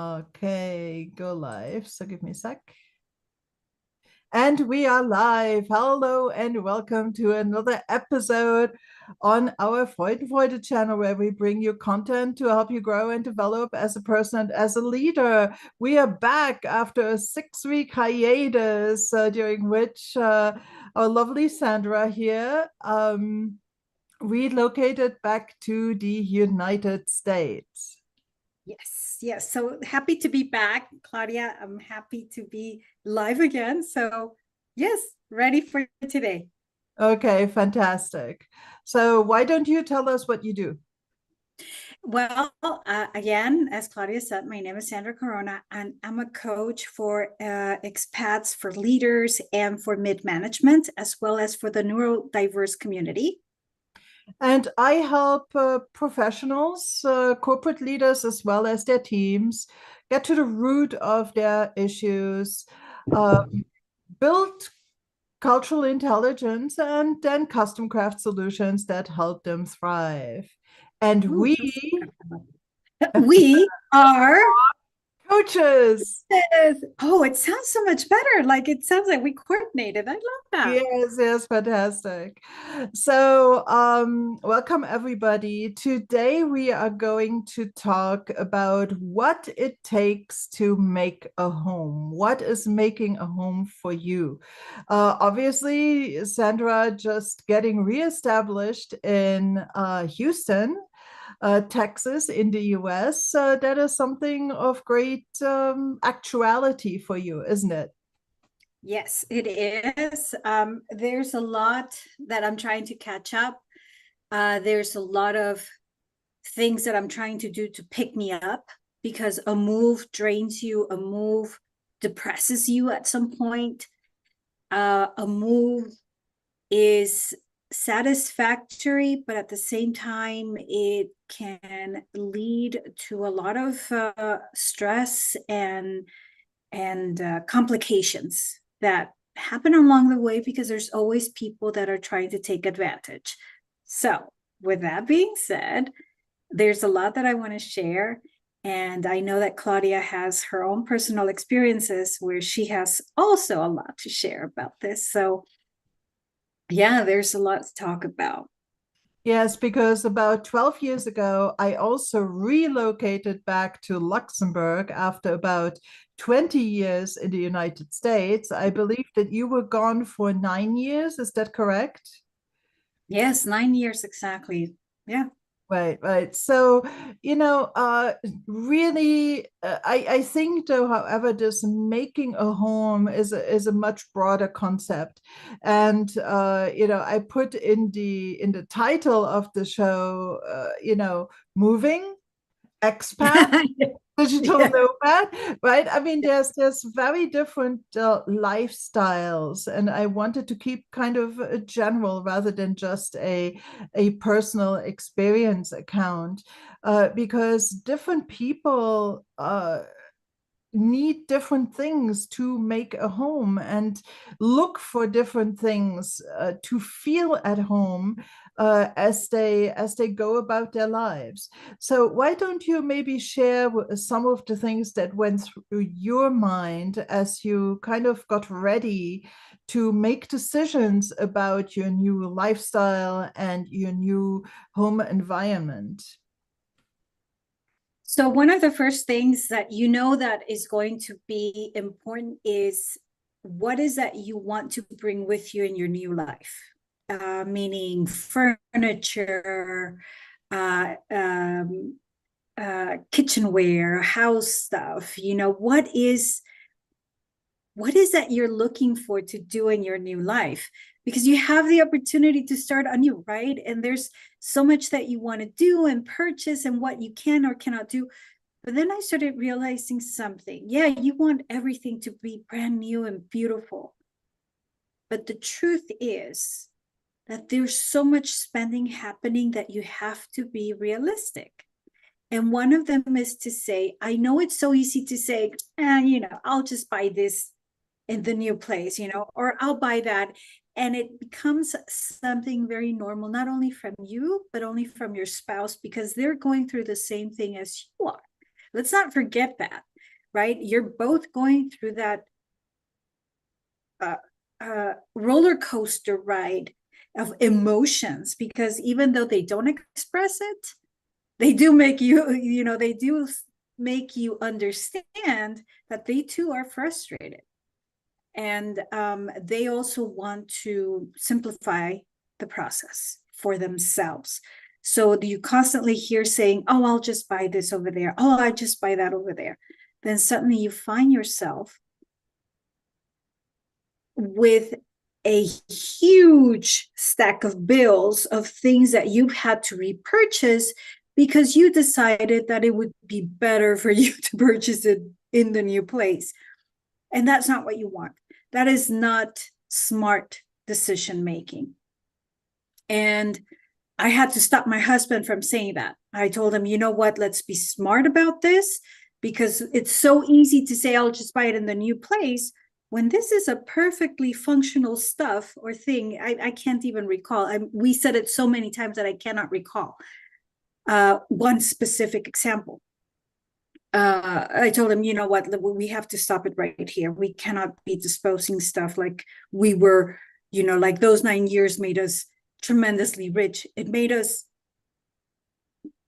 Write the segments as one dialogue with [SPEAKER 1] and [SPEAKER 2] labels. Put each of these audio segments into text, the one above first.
[SPEAKER 1] Okay, go live. So give me a sec. And we are live. Hello and welcome to another episode on our FreudenFreude channel, where we bring you content to help you grow and develop as a person and as a leader. We are back after a 6-week hiatus, during which our lovely Sandra here relocated back to the United States.
[SPEAKER 2] Yes. So happy to be back, Claudia. I'm happy to be live again. So, yes, ready for today.
[SPEAKER 1] Okay, fantastic. So why don't you tell us what you do?
[SPEAKER 2] Well, again, as Claudia said, my name is Sandra Corona, and I'm a coach for expats, for leaders, and for mid-management, as well as for the neurodiverse community.
[SPEAKER 1] And I help professionals, corporate leaders, as well as their teams get to the root of their issues, uh, build cultural intelligence, and then custom craft solutions that help them thrive. And
[SPEAKER 2] Ooh,
[SPEAKER 1] we
[SPEAKER 2] we are
[SPEAKER 1] coaches.
[SPEAKER 2] Yes. Oh, it sounds so much better. Like it sounds like we coordinated. I love that.
[SPEAKER 1] Yes, fantastic. So, welcome everybody. Today we are going to talk about what it takes to make a home. What is making a home for you? Obviously, Sandra just getting reestablished in Houston, Texas, in the US. That is something of great actuality for you, isn't it?
[SPEAKER 2] Yes, it is. There's a lot that I'm trying to catch up. There's a lot of things that I'm trying to do to pick me up because a move drains you, a move depresses you at some point. A move is satisfactory, but at the same time, it can lead to a lot of stress and complications that happen along the way because there's always people that are trying to take advantage. So, with that being said, there's a lot that I want to share. And I know that Claudia has her own personal experiences where she has also a lot to share about this. So, yeah, there's a lot to talk about.
[SPEAKER 1] Yes, because about 12 years ago, I also relocated back to Luxembourg after about 20 years in the United States. I believe that you were gone for 9 years. Is that correct?
[SPEAKER 2] Yes, 9 years exactly. Yeah.
[SPEAKER 1] Right. So, really, I think though, however, this making a home is a much broader concept, and I put in the title of the show, moving expat, digital
[SPEAKER 2] Yeah.
[SPEAKER 1] nomad, right? I mean, there's very different lifestyles, and I wanted to keep kind of a general rather than just a personal experience account, because different people need different things to make a home and look for different things to feel at home as they go about their lives. So why don't you maybe share some of the things that went through your mind as you kind of got ready to make decisions about your new lifestyle and your new home environment?
[SPEAKER 2] So one of the first things that you know that is going to be important is what is that you want to bring with you in your new life? Meaning furniture, uh, um, kitchenware, house stuff. What is that you're looking for to do in your new life? Because you have the opportunity to start anew, right? And there's so much that you want to do and purchase and what you can or cannot do. But then I started realizing something. Yeah, you want everything to be brand new and beautiful. But the truth is that there's so much spending happening that you have to be realistic. And one of them is to say, I know it's so easy to say, I'll just buy this in the new place, or I'll buy that. And it becomes something very normal, not only from you, but only from your spouse, because they're going through the same thing as you are. Let's not forget that. right? You're both going through that roller coaster ride of emotions, because even though they don't express it, they do make you, they do make you understand that they too are frustrated. And they also want to simplify the process for themselves. So you constantly hear saying, oh, I'll just buy this over there. Oh, I just buy that over there. Then suddenly you find yourself with a huge stack of bills of things that you've had to repurchase because you decided that it would be better for you to purchase it in the new place. And that's not what you want. That is not smart decision making. And I had to stop my husband from saying that. I told him, you know what, let's be smart about this, because it's so easy to say, I'll just buy it in the new place, when this is a perfectly functional stuff or thing. I can't even recall. We said it so many times that I cannot recall one specific example. I told him, you know what, we have to stop it right here. We cannot be disposing stuff like we were, like those 9 years made us tremendously rich. It made us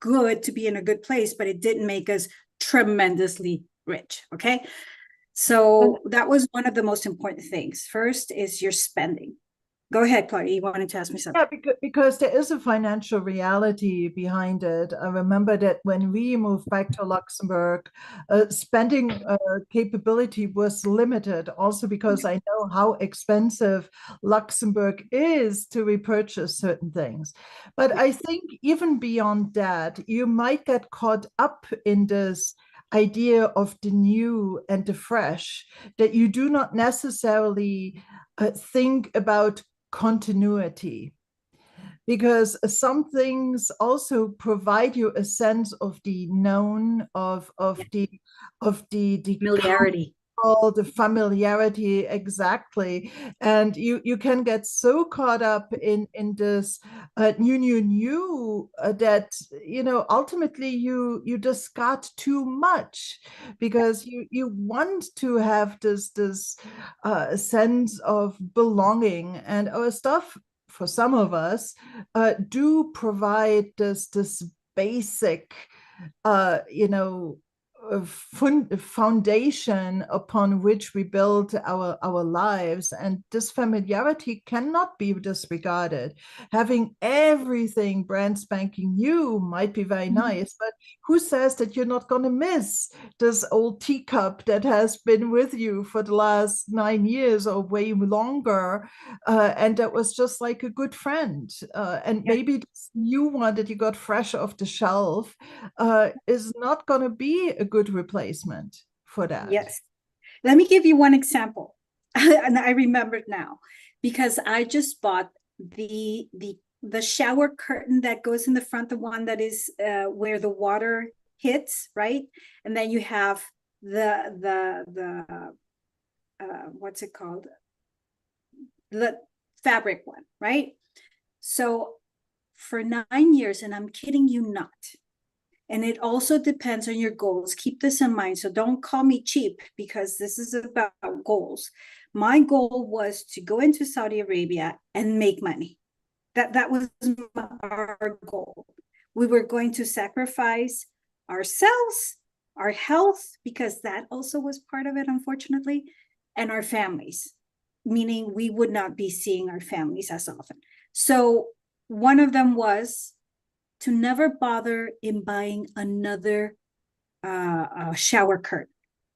[SPEAKER 2] good to be in a good place, but it didn't make us tremendously rich. Okay. So that was one of the most important things. First is your spending. Go ahead, Claudia. You wanted to ask me something.
[SPEAKER 1] Yeah, because there is a financial reality behind it. I remember that when we moved back to Luxembourg, spending capability was limited, also because I know how expensive Luxembourg is to repurchase certain things. But I think even beyond that, you might get caught up in this idea of the new and the fresh, that you do not necessarily think about continuity, because some things also provide you a sense of the known, of the
[SPEAKER 2] Familiarity.
[SPEAKER 1] the familiarity, exactly. And you can get so caught up in this new that ultimately you discard too much, because you want to have this sense of belonging, and our stuff, for some of us, do provide this basic uh, you know foundation upon which we build our lives. And this familiarity cannot be disregarded. Having everything brand spanking new might be very nice, but who says that you're not going to miss this old teacup that has been with you for the last 9 years or way longer, and that was just like a good friend, and maybe this new one that you got fresh off the shelf is not going to be a good replacement for that.
[SPEAKER 2] Yes. Let me give you one example. And I remembered now, because I just bought the shower curtain that goes in the front, the one that is where the water hits, right? And then you have the what's it called? The fabric one, right? So for 9 years, and I'm kidding you not, and it also depends on your goals. Keep this in mind. So don't call me cheap, because this is about goals. My goal was to go into Saudi Arabia and make money. That was our goal. We were going to sacrifice ourselves, our health, because that also was part of it, unfortunately, and our families, meaning we would not be seeing our families as often. So one of them was to never bother in buying another shower curtain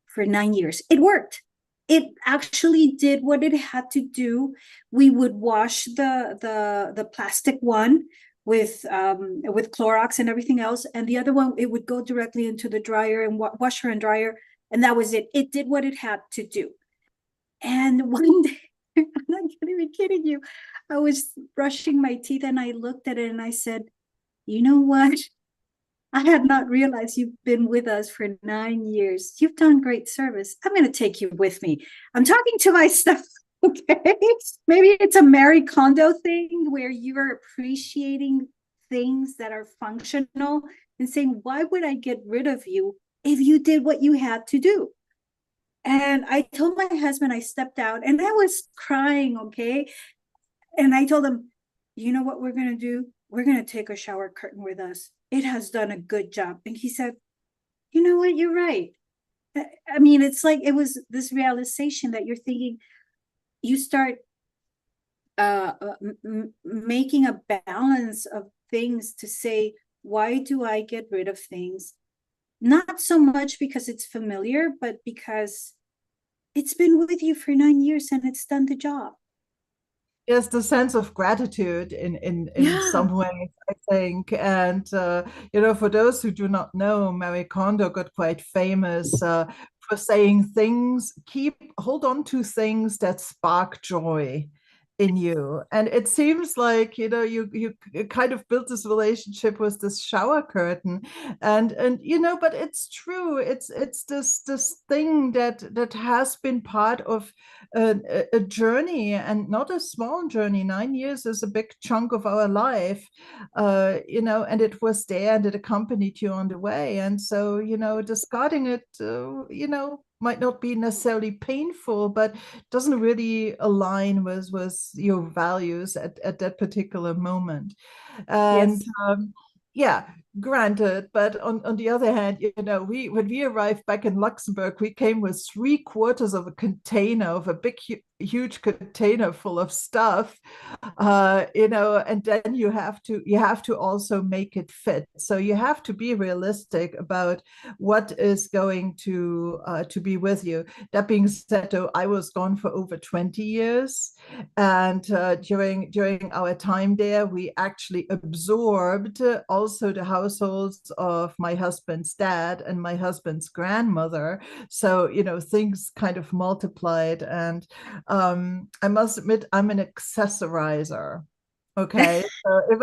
[SPEAKER 2] for 9 years. It worked. It actually did what it had to do. We would wash the plastic one with Clorox and everything else, and the other one, it would go directly into the dryer and washer and dryer, and that was it. It did what it had to do. And one day, I'm not even kidding you, I was brushing my teeth and I looked at it and I said, you know what? I had not realized you've been with us for 9 years. You've done great service. I'm going to take you with me. I'm talking to myself. Okay. Maybe it's a Marie Kondo thing where you're appreciating things that are functional and saying, why would I get rid of you if you did what you had to do. And I told my husband, I stepped out and I was crying, okay? And I told him, you know what we're going to do? We're going to take a shower curtain with us. It has done a good job. And he said, you know what? You're right. I mean, it's like it was this realization that you're thinking, you start making a balance of things to say, why do I get rid of things? Not so much because it's familiar, but because it's been with you for 9 years and it's done the job.
[SPEAKER 1] Yes, the sense of gratitude in
[SPEAKER 2] Yeah.
[SPEAKER 1] some ways, I think. And for those who do not know, Marie Kondo got quite famous for saying things, hold on to things that spark joy in you. And it seems like, you kind of built this relationship with this shower curtain. And but it's true. It's this thing that has been part of a journey, and not a small journey. 9 years is a big chunk of our life, and it was there and it accompanied you on the way. And so, discarding it, might not be necessarily painful, but doesn't really align with your values at that particular moment. And
[SPEAKER 2] Yes.
[SPEAKER 1] yeah, granted, but on the other hand, we when we arrived back in Luxembourg, we came with 3/4 of a container, of a big huge container full of stuff, and then you have to also make it fit. So you have to be realistic about what is going to be with you. That being said, though, I was gone for over 20 years, and during our time there, we actually absorbed also the households of my husband's dad and my husband's grandmother. So things kind of multiplied, and I must admit, I'm an accessorizer. Okay, so if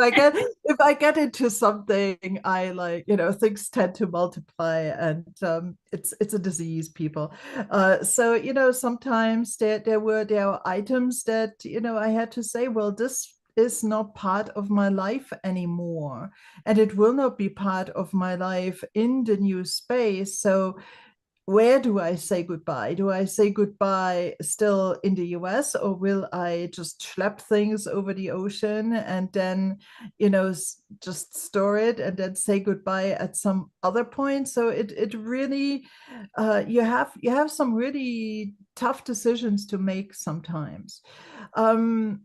[SPEAKER 1] I get into something, I like, things tend to multiply, and it's a disease, people. So sometimes there are items that I had to say, well, this is not part of my life anymore, and it will not be part of my life in the new space. So where do I say goodbye? Do I say goodbye still in the US, or will I just schlep things over the ocean and then, just store it and then say goodbye at some other point? So it really, you have some really tough decisions to make sometimes. Um,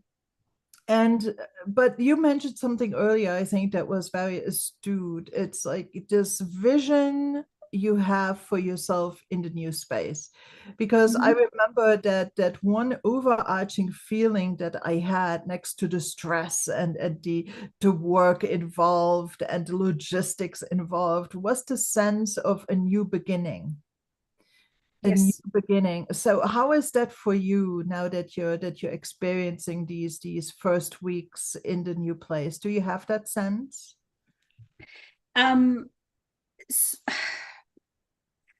[SPEAKER 1] and but you mentioned something earlier, I think that was very astute. It's like this vision you have for yourself in the new space. Because I
[SPEAKER 2] Mhm.
[SPEAKER 1] remember that one overarching feeling that I had, next to the stress and the work involved and the logistics involved, was the sense of a new beginning. A new
[SPEAKER 2] Yes.
[SPEAKER 1] beginning. So how is that for you now that you're experiencing these first weeks in the new place? Do you have that sense?
[SPEAKER 2] Um, s-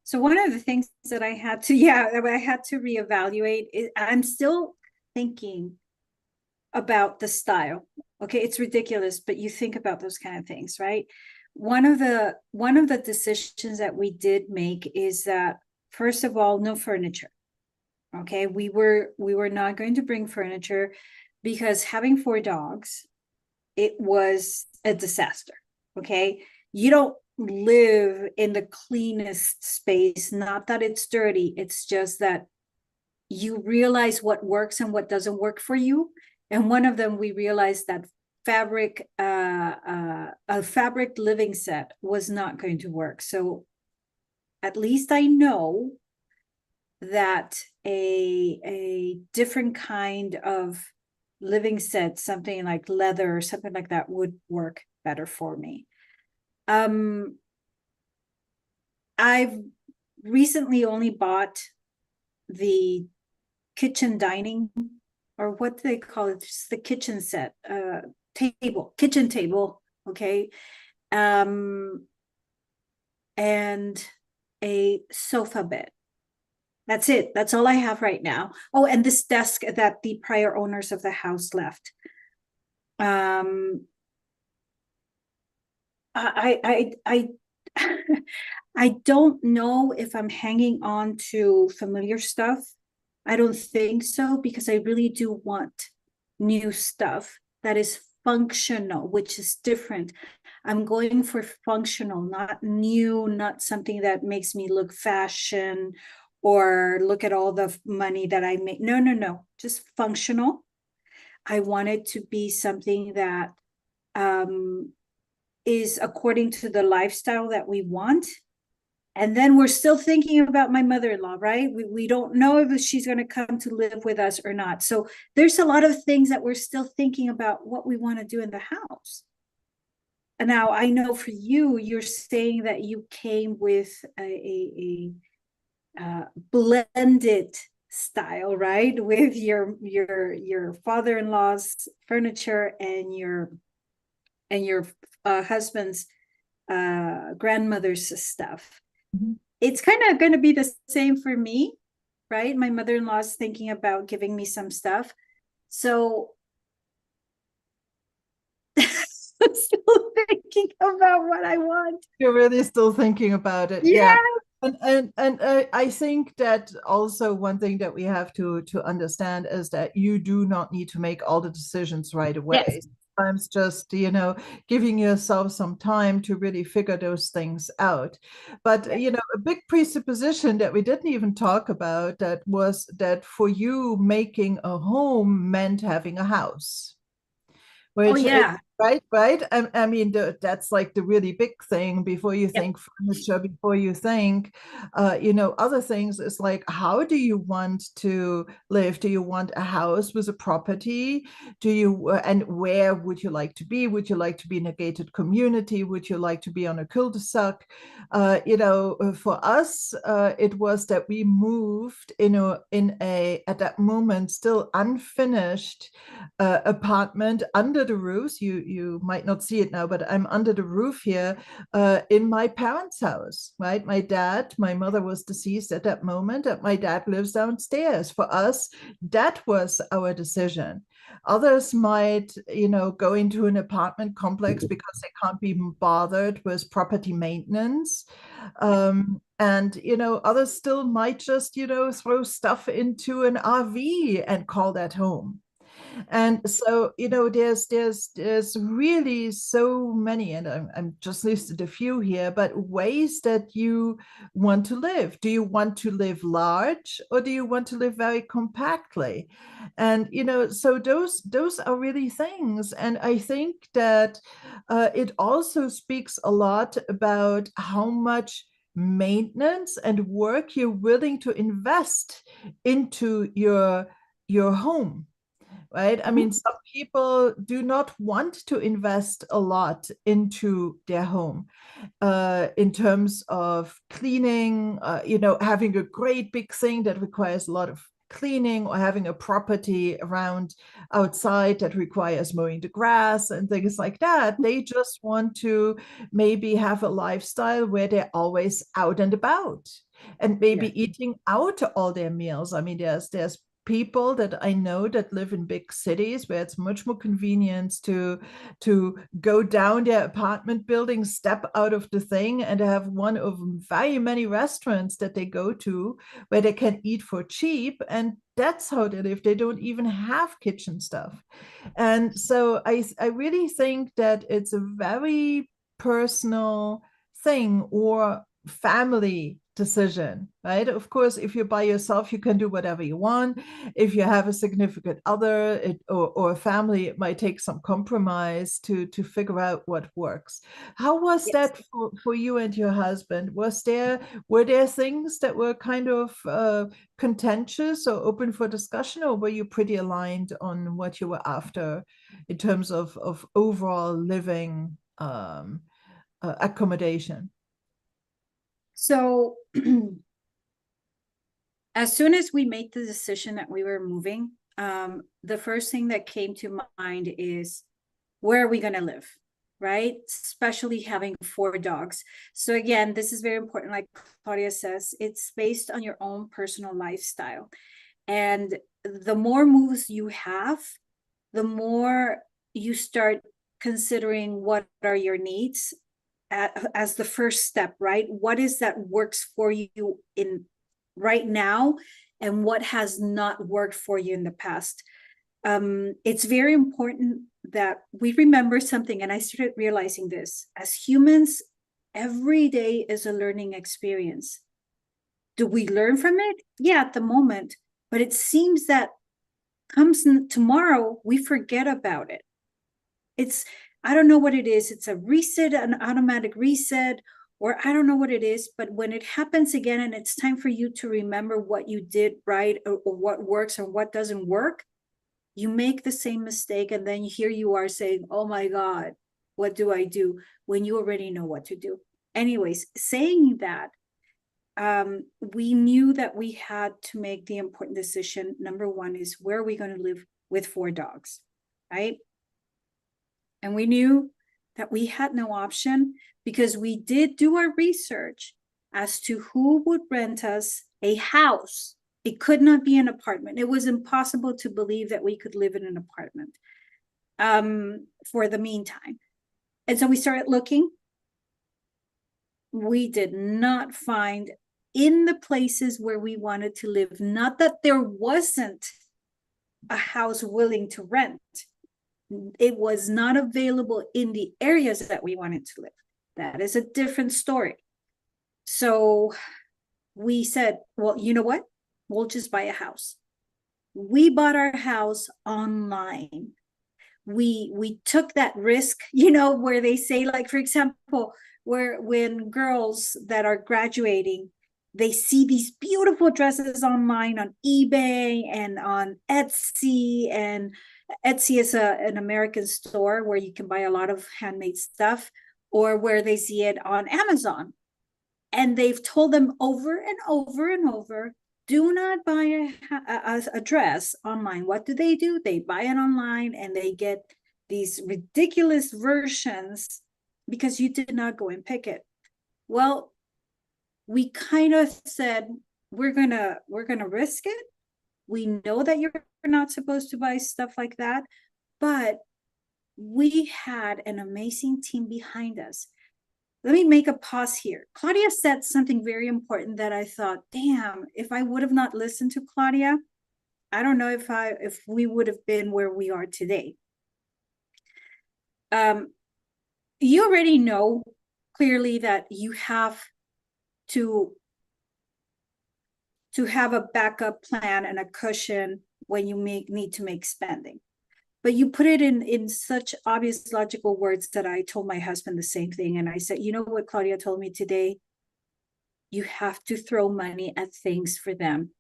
[SPEAKER 2] so one of the things that I had to, yeah, that I had to reevaluate is I'm still thinking about the style. Okay, it's ridiculous, but you think about those kind of things, right? One of the decisions that we did make is that, first of all, no furniture. Okay, we were not going to bring furniture because having 4 dogs, it was a disaster. Okay, you don't live in the cleanest space. Not that it's dirty, it's just that you realize what works and what doesn't work for you. And one of them, we realized that a fabric living set was not going to work. So at least I know that a different kind of living set, something like leather or something like that, would work better for me. Um, I've recently only bought the kitchen dining, or what do they call it? Just the kitchen set, kitchen table. Okay. Um, and a sofa bed. That's it. That's all I have right now. Oh, and this desk that the prior owners of the house left. Um, I I don't know if I'm hanging on to familiar stuff. I don't think so, because I really do want new stuff that is functional, which is different. I'm going for functional, not new, not something that makes me look fashion or look at all the money that I make. No, no, no, just functional. I want it to be something that um, is according to the lifestyle that we want. And then we're still thinking about my mother-in-law, right? We don't know if she's going to come to live with us or not. So there's a lot of things that we're still thinking about what we want to do in the house. And now I know for you, you're saying that you came with a blended style, right? With your father-in-law's furniture and your husband's grandmother's stuff.
[SPEAKER 1] Mhm.
[SPEAKER 2] It's kind of going to be the same for me, right? My mother-in-law is thinking about giving me some stuff. So I'm still thinking about what I want.
[SPEAKER 1] You're really still thinking about it, yeah.
[SPEAKER 2] Yeah.
[SPEAKER 1] And I think that also one thing that we have to understand is that you do not need to make all the decisions right away.
[SPEAKER 2] Yes.
[SPEAKER 1] Sometimes just, giving yourself some time to really figure those things out. But,
[SPEAKER 2] Yeah.
[SPEAKER 1] a big presupposition that we didn't even talk about that was that for you, making a home meant having a house,
[SPEAKER 2] Oh,
[SPEAKER 1] which is
[SPEAKER 2] yeah.
[SPEAKER 1] right. I mean, that's like the really big thing before you
[SPEAKER 2] Yep.
[SPEAKER 1] think furniture, before you think, other things. Is like, how do you want to live? Do you want a house with a property? Do you, and where would you like to be? Would you like to be in a gated community? Would you like to be on a cul-de-sac? For us, it was that we moved in a at that moment still unfinished apartment under the roofs. You might not see it now, but I'm under the roof here in my parents' house, right? My mother was deceased at that moment, and my dad lives downstairs. For us, that was our decision. Others might, go into an apartment complex because they can't be bothered with property maintenance. And, others still might just, throw stuff into an RV and call that home. And so, there's really so many, and I'm just listed a few here, but ways that you want to live. Do you want to live large, or do you want to live very compactly? And so those are really things. And I think that it also speaks a lot about how much maintenance and work you're willing to invest into your home, right? I mean,
[SPEAKER 2] Mhm.
[SPEAKER 1] some people do not want to invest a lot into their home in terms of cleaning, having a great big thing that requires a lot of cleaning, or having a property around outside that requires mowing the grass and things like that. They just want to maybe have a lifestyle where they're always out and about and
[SPEAKER 2] Yeah.
[SPEAKER 1] maybe eating out all their meals. I mean, there's people that I know that live in big cities where it's much more convenient to go down their apartment building, step out of the thing, and have one of very many restaurants that they go to where they can eat for cheap. And that's how they live. They don't even have kitchen stuff. And so I really think that it's a very personal thing or family decision, right? Of course, if you're by yourself, you can do whatever you want. If you have a significant other, or a family, it might take some compromise to figure out what works. How was
[SPEAKER 2] Yes.
[SPEAKER 1] that for you and your husband? Were there things that were kind of contentious or open for discussion, or were you pretty aligned on what you were after in terms of overall living accommodation?
[SPEAKER 2] So as soon as we made the decision that we were moving, the first thing that came to mind is, where are we going to live? Right? Especially having 4 dogs. So again, this is very important. Like Claudia says, it's based on your own personal lifestyle. And the more moves you have, the more you start considering what are your needs as the first step, right? What is that works for you in right now, and what has not worked for you in the past? It's very important that we remember something, and I started realizing this. As humans, every day is a learning experience. Do we learn from it? Yeah, at the moment, but it seems that comes tomorrow, we forget about it. It's, I don't know what it is. It's a reset, an automatic reset, or I don't know what it is, but when it happens again and it's time for you to remember what you did right, or what works or what doesn't work, you make the same mistake, and then here you are saying, oh my God, what do I do? When you already know what to do. Anyways, saying that, we knew that we had to make the important decision. Number one is, where are we going to live with 4 dogs, right? And we knew that we had no option, because we did do our research as to who would rent us a house. It could not be an apartment. It was impossible to believe that we could live in an apartment for the meantime. And so we started looking. We did not find in the places where we wanted to live, not that there wasn't a house willing to rent. It was not available in the areas that we wanted to live. That is a different story. So we said, well, you know what? We'll just buy a house. We bought our house online. We took that risk, where they say, like, for example, where when girls that are graduating, they see these beautiful dresses online on eBay and on Etsy, and Etsy is an American store where you can buy a lot of handmade stuff, or where they see it on Amazon. And they've told them over and over and over, do not buy a dress online. What do? They buy it online, and they get these ridiculous versions because you did not go and pick it. Well, we kind of said, we're gonna risk it. We know that you're not supposed to buy stuff like that, but we had an amazing team behind us. Let me make a pause here. Claudia said something very important that I thought, damn, if I would have not listened to Claudia, I don't know if we would have been where we are today. You already know clearly that you have to have a backup plan and a cushion when you need to make spending. But you put it in such obvious logical words that I told my husband the same thing. And I said, you know what Claudia told me today? You have to throw money at things for them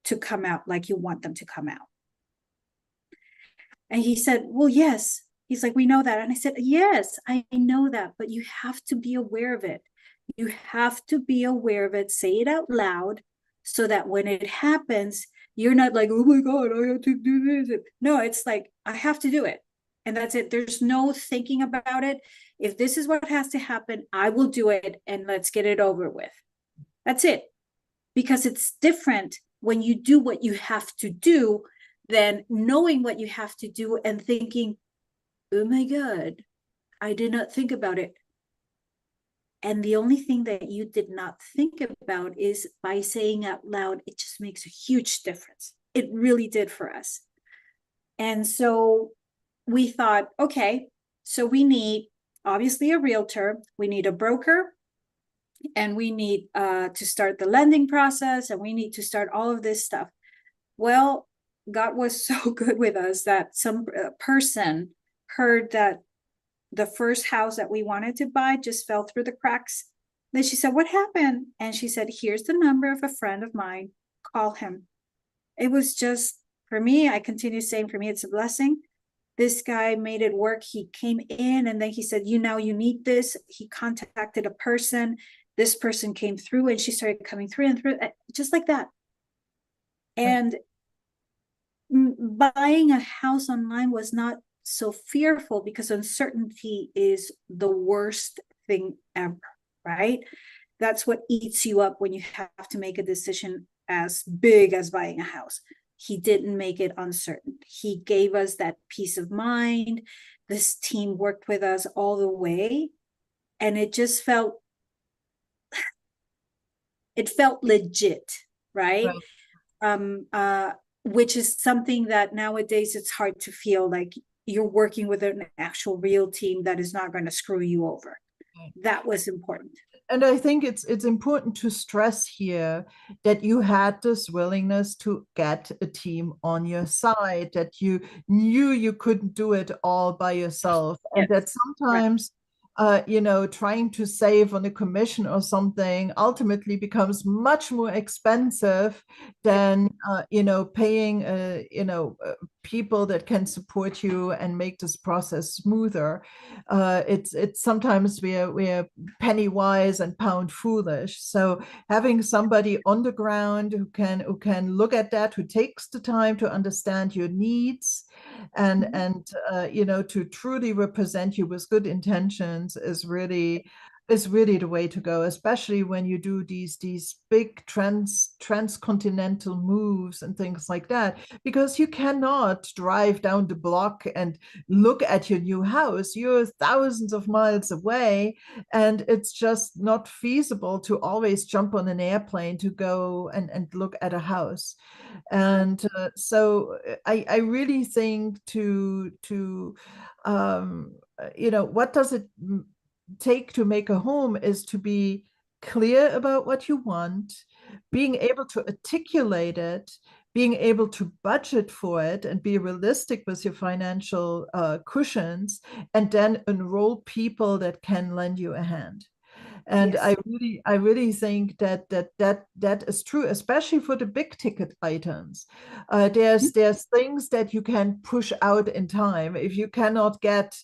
[SPEAKER 2] to come out like you want them to come out. And he said, well, yes. He's like, we know that. And I said, yes, I know that, but you have to be aware of it. You have to be aware of it. Say it out loud, so that when it happens, you're not like, oh my God, I have to do this. No, it's like, I have to do it. And that's it. There's no thinking about it. If this is what has to happen, I will do it, and let's get it over with. That's it. Because it's different when you do what you have to do than knowing what you have to do and thinking, oh my God, I did not think about it. And the only thing that you did not think about is, by saying out loud, it just makes a huge difference. It really did for us. And so we thought, okay, so we need obviously a realtor, we need a broker, and we need to start the lending process, and we need to start all of this stuff. Well, God was so good with us that some person heard that the first house that we wanted to buy just fell through the cracks. Then she said, what happened? And she said, here's the number of a friend of mine. Call him. It was just, for me, I continue saying, for me, it's a blessing. This guy made it work. He came in, and then he said, you need this. He contacted a person. This person came through, and she started coming through and through, just like that. And buying a house online was not so fearful, because uncertainty is the worst thing ever, right? That's what eats you up when you have to make a decision as big as buying a house. He didn't make it uncertain. He gave us that peace of mind. This team worked with us all the way. and it felt legit, right?
[SPEAKER 1] Right.
[SPEAKER 2] um which is something that nowadays it's hard to feel like you're working with an actual real team that is not going to screw you over.
[SPEAKER 1] Right.
[SPEAKER 2] That was important.
[SPEAKER 1] And I think it's important to stress here that you had this willingness to get a team on your side, that you knew you couldn't do it all by yourself, and
[SPEAKER 2] Yes.
[SPEAKER 1] that
[SPEAKER 2] Right.
[SPEAKER 1] sometimes trying to save on a commission or something ultimately becomes much more expensive
[SPEAKER 2] Yep.
[SPEAKER 1] than paying people that can support you and make this process smoother. It's sometimes we're penny wise and pound foolish. So having somebody on the ground who can look at that, who takes the time to understand your needs,
[SPEAKER 2] Mhm.
[SPEAKER 1] and to truly represent you with good intentions is really the way to go, especially when you do these big transcontinental moves and things like that, because you cannot drive down the block and look at your new house. You're thousands of miles away, and it's just not feasible to always jump on an airplane to go and look at a house. And so I really think what does it take to make a home is to be clear about what you want, being able to articulate it, being able to budget for it and be realistic with your financial cushions, and then enroll people that can lend you a hand. And
[SPEAKER 2] Yes.
[SPEAKER 1] I really think that is true, especially for the big ticket items.
[SPEAKER 2] Mhm.
[SPEAKER 1] There's things that you can push out in time. If you cannot get,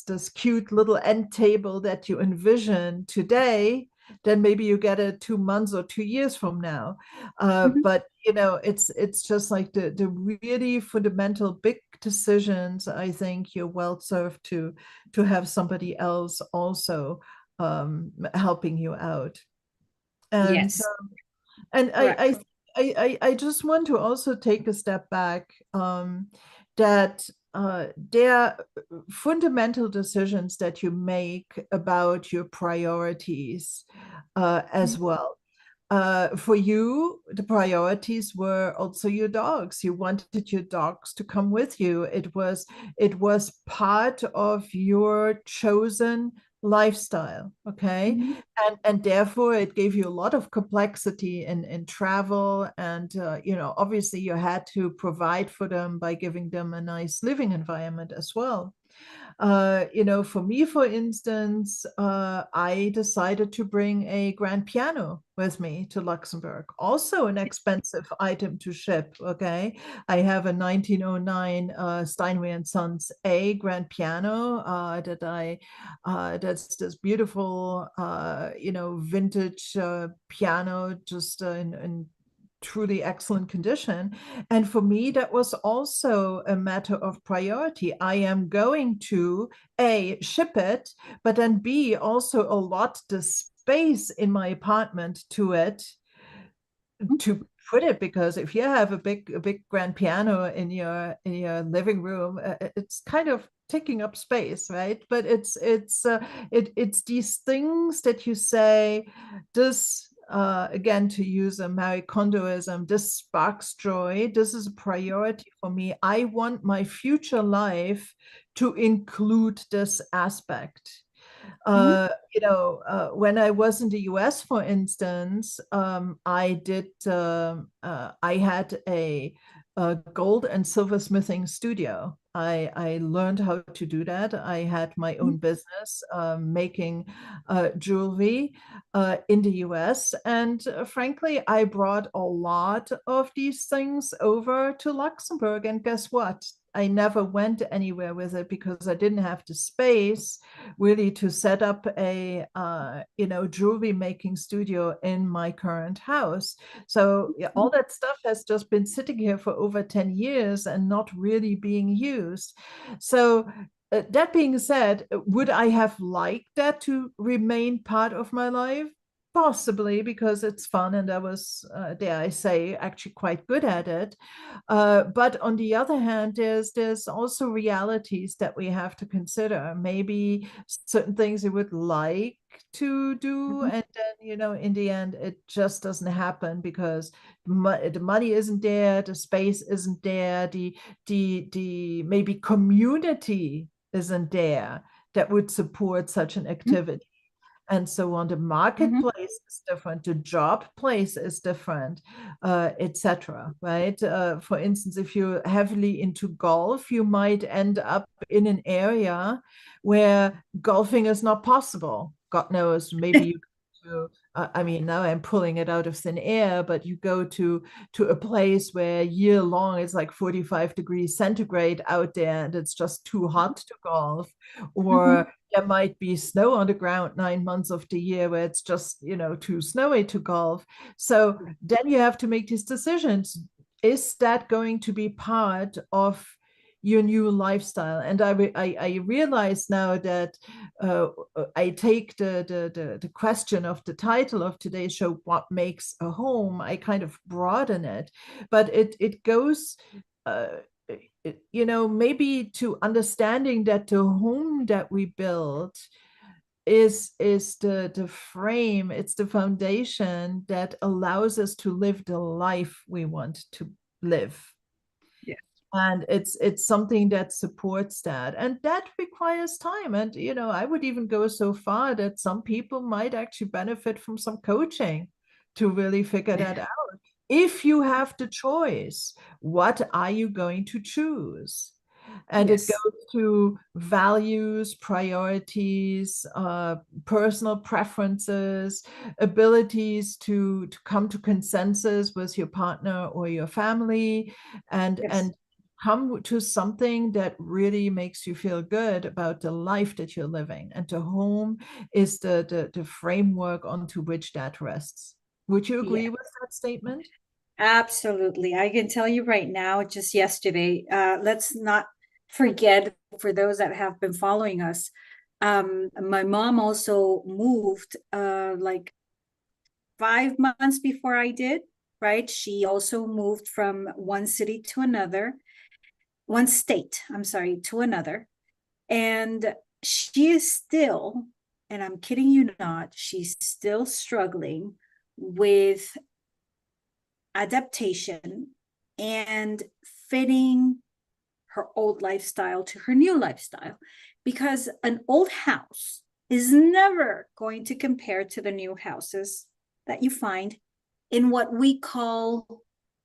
[SPEAKER 1] this cute little end table that you envision today, then maybe you get it 2 months or 2 years from now.
[SPEAKER 2] Mhm.
[SPEAKER 1] But it's just like the really fundamental big decisions. I think you're well served to have somebody else also helping you out. And
[SPEAKER 2] Yes.
[SPEAKER 1] and
[SPEAKER 2] Correct.
[SPEAKER 1] I just want to also take a step back, that there are fundamental decisions that you make about your priorities
[SPEAKER 2] Mhm.
[SPEAKER 1] as well. For you, the priorities were also your dogs. You wanted your dogs to come with you. It was part of your chosen lifestyle, okay?
[SPEAKER 2] Mhm.
[SPEAKER 1] And therefore it gave you a lot of complexity in travel, and obviously you had to provide for them by giving them a nice living environment as well. For me, for instance, I decided to bring a grand piano with me to Luxembourg. Also, an expensive item to ship. Okay, I have a 1909 Steinway and Sons A grand piano that's this beautiful, vintage piano, just in truly excellent condition. And for me, that was also a matter of priority. I am going to A, ship it, but then B, also allot the space in my apartment to it,
[SPEAKER 2] Mhm.
[SPEAKER 1] to put it, because if you have a big grand piano in your living room, it's kind of taking up space, right? But it's these things that you say, this again, to use a Marie Kondoism, this sparks joy. This is a priority for me. I want my future life to include this aspect.
[SPEAKER 2] Mhm.
[SPEAKER 1] When I was in the US, for instance, I had a gold and silversmithing studio. I learned how to do that. I had my
[SPEAKER 2] Mhm.
[SPEAKER 1] own business making jewelry in the US. And frankly, I brought a lot of these things over to Luxembourg. And guess what? I never went anywhere with it because I didn't have the space really to set up a jewelry making studio in my current house. So yeah, all that stuff has just been sitting here for over 10 years and not really being used. So that being said, would I have liked that to remain part of my life? Possibly because it's fun, and I was, dare I say, actually quite good at it. But on the other hand, there's also realities that we have to consider. Maybe certain things you would like to do,
[SPEAKER 2] Mhm,
[SPEAKER 1] and then, in the end, it just doesn't happen because the money isn't there, the space isn't there, the maybe community isn't there that would support such an
[SPEAKER 2] mhm,
[SPEAKER 1] activity, and so on. The
[SPEAKER 2] mhm.
[SPEAKER 1] marketplace is different, the job place is different, etc. Right? For instance, if you're heavily into golf, you might end up in an area where golfing is not possible. God knows, maybe you to, I mean, now I'm pulling it out of thin air, but you go to a place where year long it's like 45 degrees centigrade out there and it's just too hot to golf,
[SPEAKER 2] Mhm.
[SPEAKER 1] or there might be snow on the ground 9 months of the year where it's just, too snowy to golf. So then you have to make these decisions. Is that going to be part of your new lifestyle? And I realize now that I take the question of the title of today's show, what makes a home, I kind of broaden it, but it goes, uh, maybe to understanding that the home that we build is the frame, it's the foundation that allows us to live the life we want to live.
[SPEAKER 2] Yeah.
[SPEAKER 1] And it's something that supports that, and that requires time. And I would even go so far that some people might actually benefit from some coaching to really figure that out. If you have the choice, what are you going to choose? And it
[SPEAKER 2] Yes.
[SPEAKER 1] goes to values, priorities, personal preferences, abilities to come to consensus with your partner or your family,
[SPEAKER 2] Yes.
[SPEAKER 1] and come to something that really makes you feel good about the life that you're living. And the home is the framework onto which that rests. Would you
[SPEAKER 2] Yeah.
[SPEAKER 1] agree with that statement?
[SPEAKER 2] Absolutely. I can tell you right now, just yesterday, let's not forget for those that have been following us. My mom also moved like 5 months before I did, right? She also moved from one city to another, one state, I'm sorry, to another. And she is still, and I'm kidding you not, she's still struggling with adaptation and fitting her old lifestyle to her new lifestyle, because an old house is never going to compare to the new houses that you find in what we call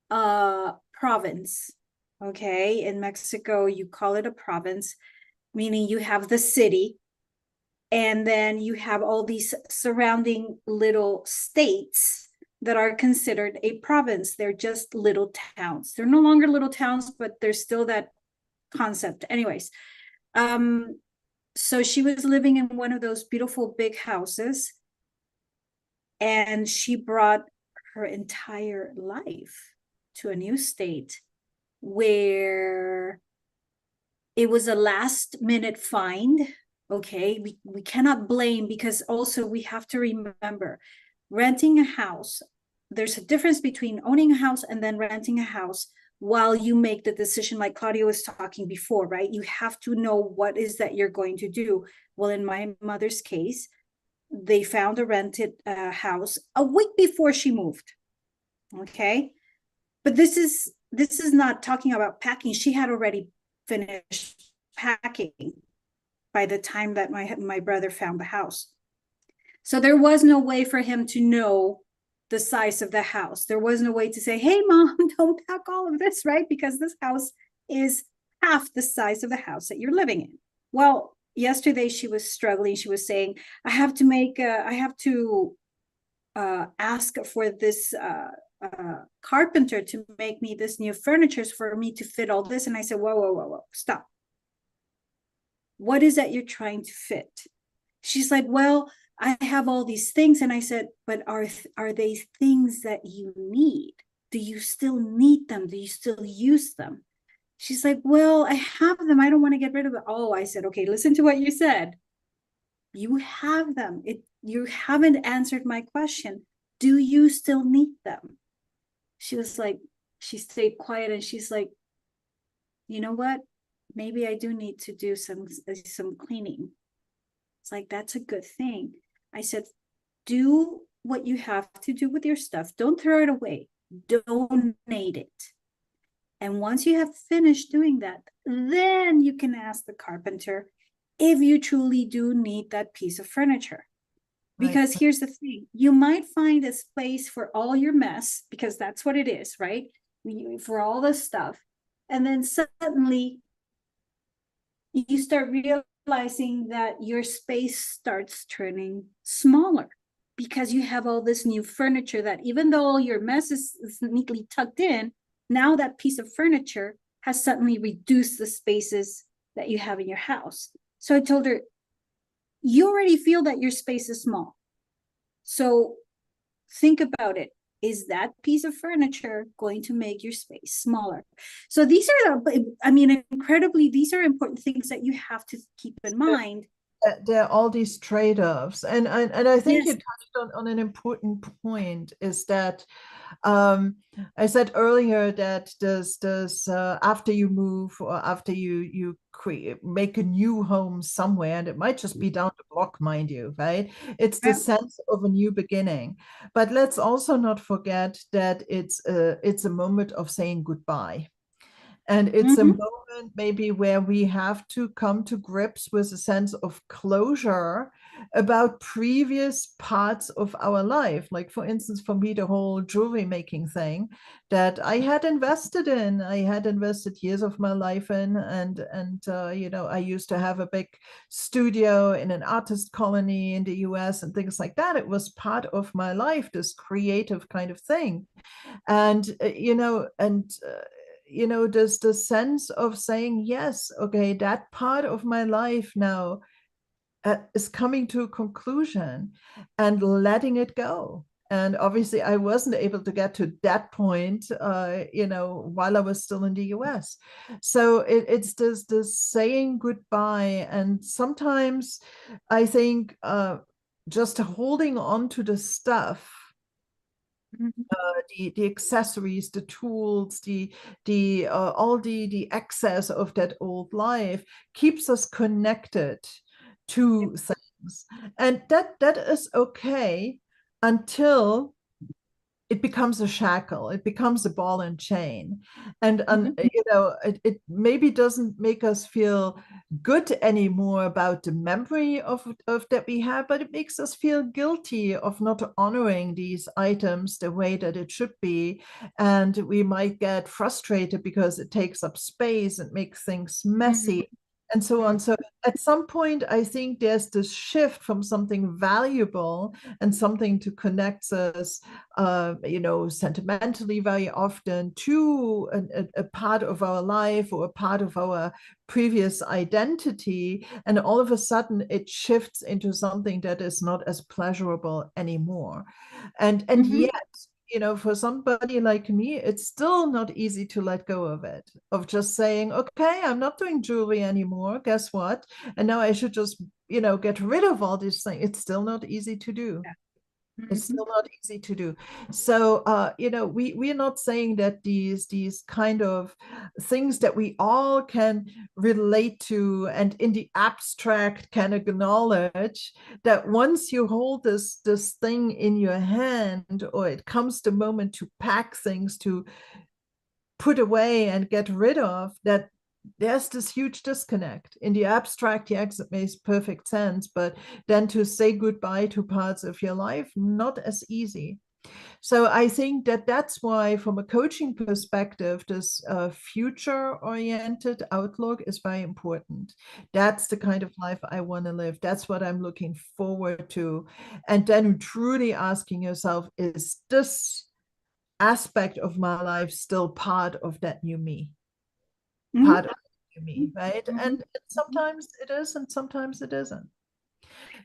[SPEAKER 2] province. Okay, in Mexico you call it a province, meaning you have the city and then you have all these surrounding little states that are considered a province. They're just little towns. They're no longer little towns, but there's still that concept. Anyways, so she was living in one of those beautiful big houses, and she brought her entire life to a new state where it was a last minute find. Okay, we cannot blame, because also we have to remember, renting a house, there's a difference between owning a house and then renting a house while you make the decision, like Claudia was talking before, right? You have to know what is that you're going to do. Well, in my mother's case, they found a rented house a week before she moved. Okay, but this is not talking about packing. She had already finished packing by the time that my brother found the house. So there was no way for him to know the size of the house. There was no way to say, hey mom, don't pack all of this, right? Because this house is half the size of the house that you're living in. Well, yesterday she was struggling. She was saying, I have to ask for this carpenter to make me this new furniture for me to fit all this. And I said, whoa, whoa, whoa, whoa, stop. What is that you're trying to fit? She's like, well, I have all these things. And I said, but are they things that you need? Do you still need them? Do you still use them? She's like, well, I have them. I don't want to get rid of it. Oh, I said, okay, listen to what you said. You have them. You haven't answered my question. Do you still need them? She was like, she stayed quiet and she's like, you know what? Maybe I do need to do some cleaning. It's like, that's a good thing. I said, do what you have to do with your stuff. Don't throw it away. Donate it. And once you have finished doing that, then you can ask the carpenter if you truly do need that piece of furniture. Because here's the thing, you might find a space for all your mess, because that's what it is, right? For all this stuff. And then suddenly you start realizing that your space starts turning smaller because you have all this new furniture that, even though your mess is neatly tucked in, now that piece of furniture has suddenly reduced the spaces that you have in your house. So I told her, you already feel that your space is small. So think about it. Is that piece of furniture going to make your space smaller? So these are, I mean, incredibly, these are important things that you have to keep in mind.
[SPEAKER 1] There are all these trade-offs, and I think
[SPEAKER 2] Yes.
[SPEAKER 1] you touched on an important point, is that I said earlier that does after you move, or after you make a new home somewhere, and it might just be down the block, mind you, right? It's the
[SPEAKER 2] Yeah.
[SPEAKER 1] sense of a new beginning. But let's also not forget that it's a moment of saying goodbye. And it's a
[SPEAKER 2] Mm-hmm.
[SPEAKER 1] moment maybe where we have to come to grips with a sense of closure about previous parts of our life. Like, for instance, for me, the whole jewelry making thing that I had invested in, I had invested years of my life in. And I used to have a big studio in an artist colony in the US and things like that. It was part of my life, this creative kind of thing. And there's the sense of saying, yes, okay, that part of my life now is coming to a conclusion, and letting it go. And obviously I wasn't able to get to that point while I was still in the US. So it's this saying goodbye. And sometimes I think just holding on to the stuff,
[SPEAKER 2] Mm-hmm.
[SPEAKER 1] the accessories, the tools, the all the excess of that old life keeps us connected
[SPEAKER 2] Yep.
[SPEAKER 1] to things, and that is okay until it becomes a shackle, it becomes a ball and chain. And
[SPEAKER 2] Mm-hmm.
[SPEAKER 1] it maybe doesn't make us feel good anymore about the memory of that we have, but it makes us feel guilty of not honoring these items the way that it should be. And we might get frustrated because it takes up space and makes things
[SPEAKER 2] Mm-hmm.
[SPEAKER 1] messy and so on. So at some point, I think there's this shift from something valuable and something to connect us sentimentally very often to a part of our life or a part of our previous identity. And all of a sudden it shifts into something that is not as pleasurable anymore. And
[SPEAKER 2] Mm-hmm.
[SPEAKER 1] yet, for somebody like me, it's still not easy to let go of it, of just saying, okay, I'm not doing jewelry anymore. Guess what? And now I should just, get rid of all these things. It's still not easy to do. It's
[SPEAKER 2] Mm-hmm.
[SPEAKER 1] still not easy to do. So, we're not saying that these kind of things that we all can relate to and in the abstract can acknowledge, that once you hold this thing in your hand, or it comes the moment to pack things, to put away and get rid of, that there's this huge disconnect. In the abstract, yes, it makes perfect sense, but then to say goodbye to parts of your life, not as easy. So I think that that's why, from a coaching perspective, this future-oriented outlook is very important. That's the kind of life I want to live. That's what I'm looking forward to. And then truly asking yourself, is this aspect of my life still part of that new me? Part of that new me, right?
[SPEAKER 2] Mm-hmm.
[SPEAKER 1] And sometimes it is, and sometimes it isn't.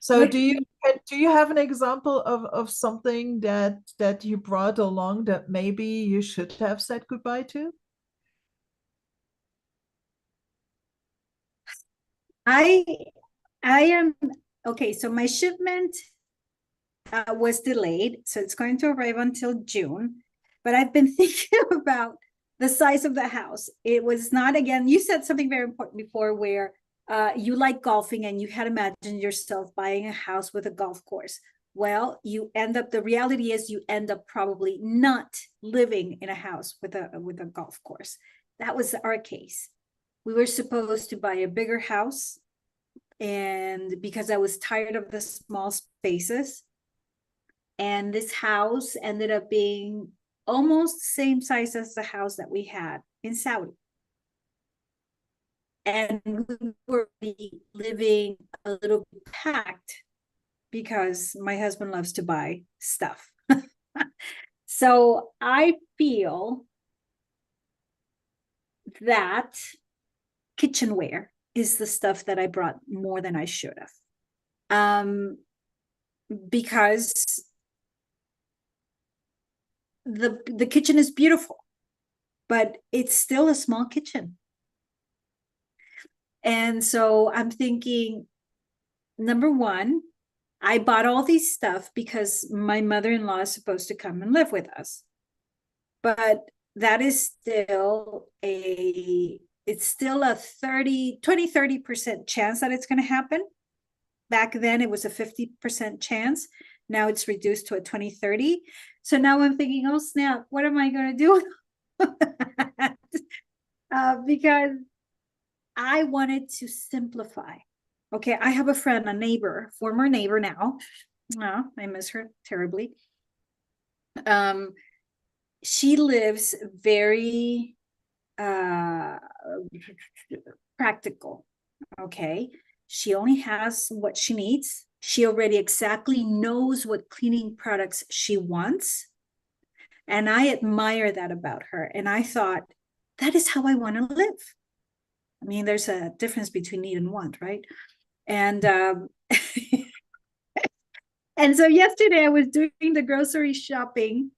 [SPEAKER 1] So
[SPEAKER 2] What
[SPEAKER 1] do you have an example of something that you brought along that maybe you should have said goodbye to?
[SPEAKER 2] I I am okay, so my shipment was delayed, so it's going to arrive until June. But I've been thinking about the size of the house. It was not, again, you said something very important before where you like golfing and you had imagined yourself buying a house with a golf course. Well, you end up, the reality is you end up probably not living in a house with a golf course. That was our case. We were supposed to buy a bigger house, and because I was tired of the small spaces, and this house ended up being almost the same size as the house that we had in Saudi. And we were living a little bit packed because my husband loves to buy stuff. So I feel that kitchenware is the stuff that I brought more than I should have. Because the kitchen is beautiful, but it's still a small kitchen. And so I'm thinking, number one, I bought all these stuff because my mother-in-law is supposed to come and live with us. But that is still it's still a 30% chance that it's going to happen. Back then it was a 50% chance. Now it's reduced to a 20-30. So now I'm thinking, oh snap, what am I going to do? Because I wanted to simplify. Okay, I have a friend, a neighbor, former neighbor now. Oh, I miss her terribly. She lives very practical. Okay, she only has what she needs. She already exactly knows what cleaning products she wants. And I admire that about her. And I thought, that is how I want to live. I mean, there's a difference between need and want, right? And and so yesterday I was doing the grocery shopping,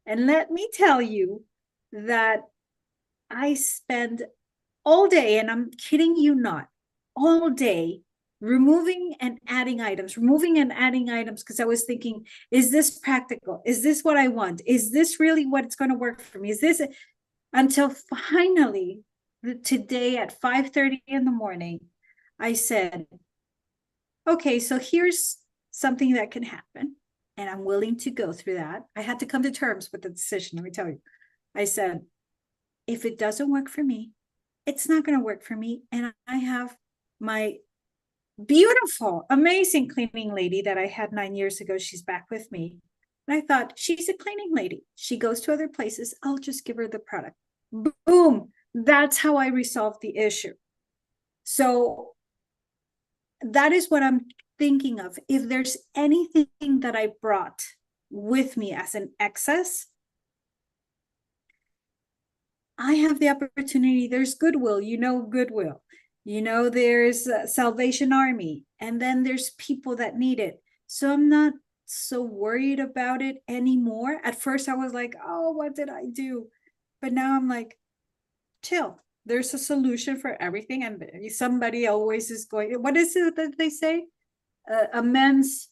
[SPEAKER 2] and let me tell you that I spend all day, and I'm kidding you not, all day removing and adding items, because I was thinking, is this practical? Is this what I want? Is this really what's going to work for me? Is this, until finally today at 5:30 in the morning, I said, okay, so here's something that can happen, and I'm willing to go through that. I had to come to terms with the decision, let me tell you. I said, if it doesn't work for me, it's not going to work for me. And I have my beautiful, amazing cleaning lady that I had 9 years ago. She's back with me. And I thought, she's a cleaning lady. She goes to other places. I'll just give her the product. Boom. That's how I resolved the issue. So that is what I'm thinking of. If there's anything that I brought with me as an excess, I have the opportunity. There's Goodwill, Goodwill, there's Salvation Army, and then there's people that need it. So I'm not so worried about it anymore. At first I was like, oh, what did I do? But now I'm like, chill. There's a solution for everything. And somebody always is going, what is it that they say? A man's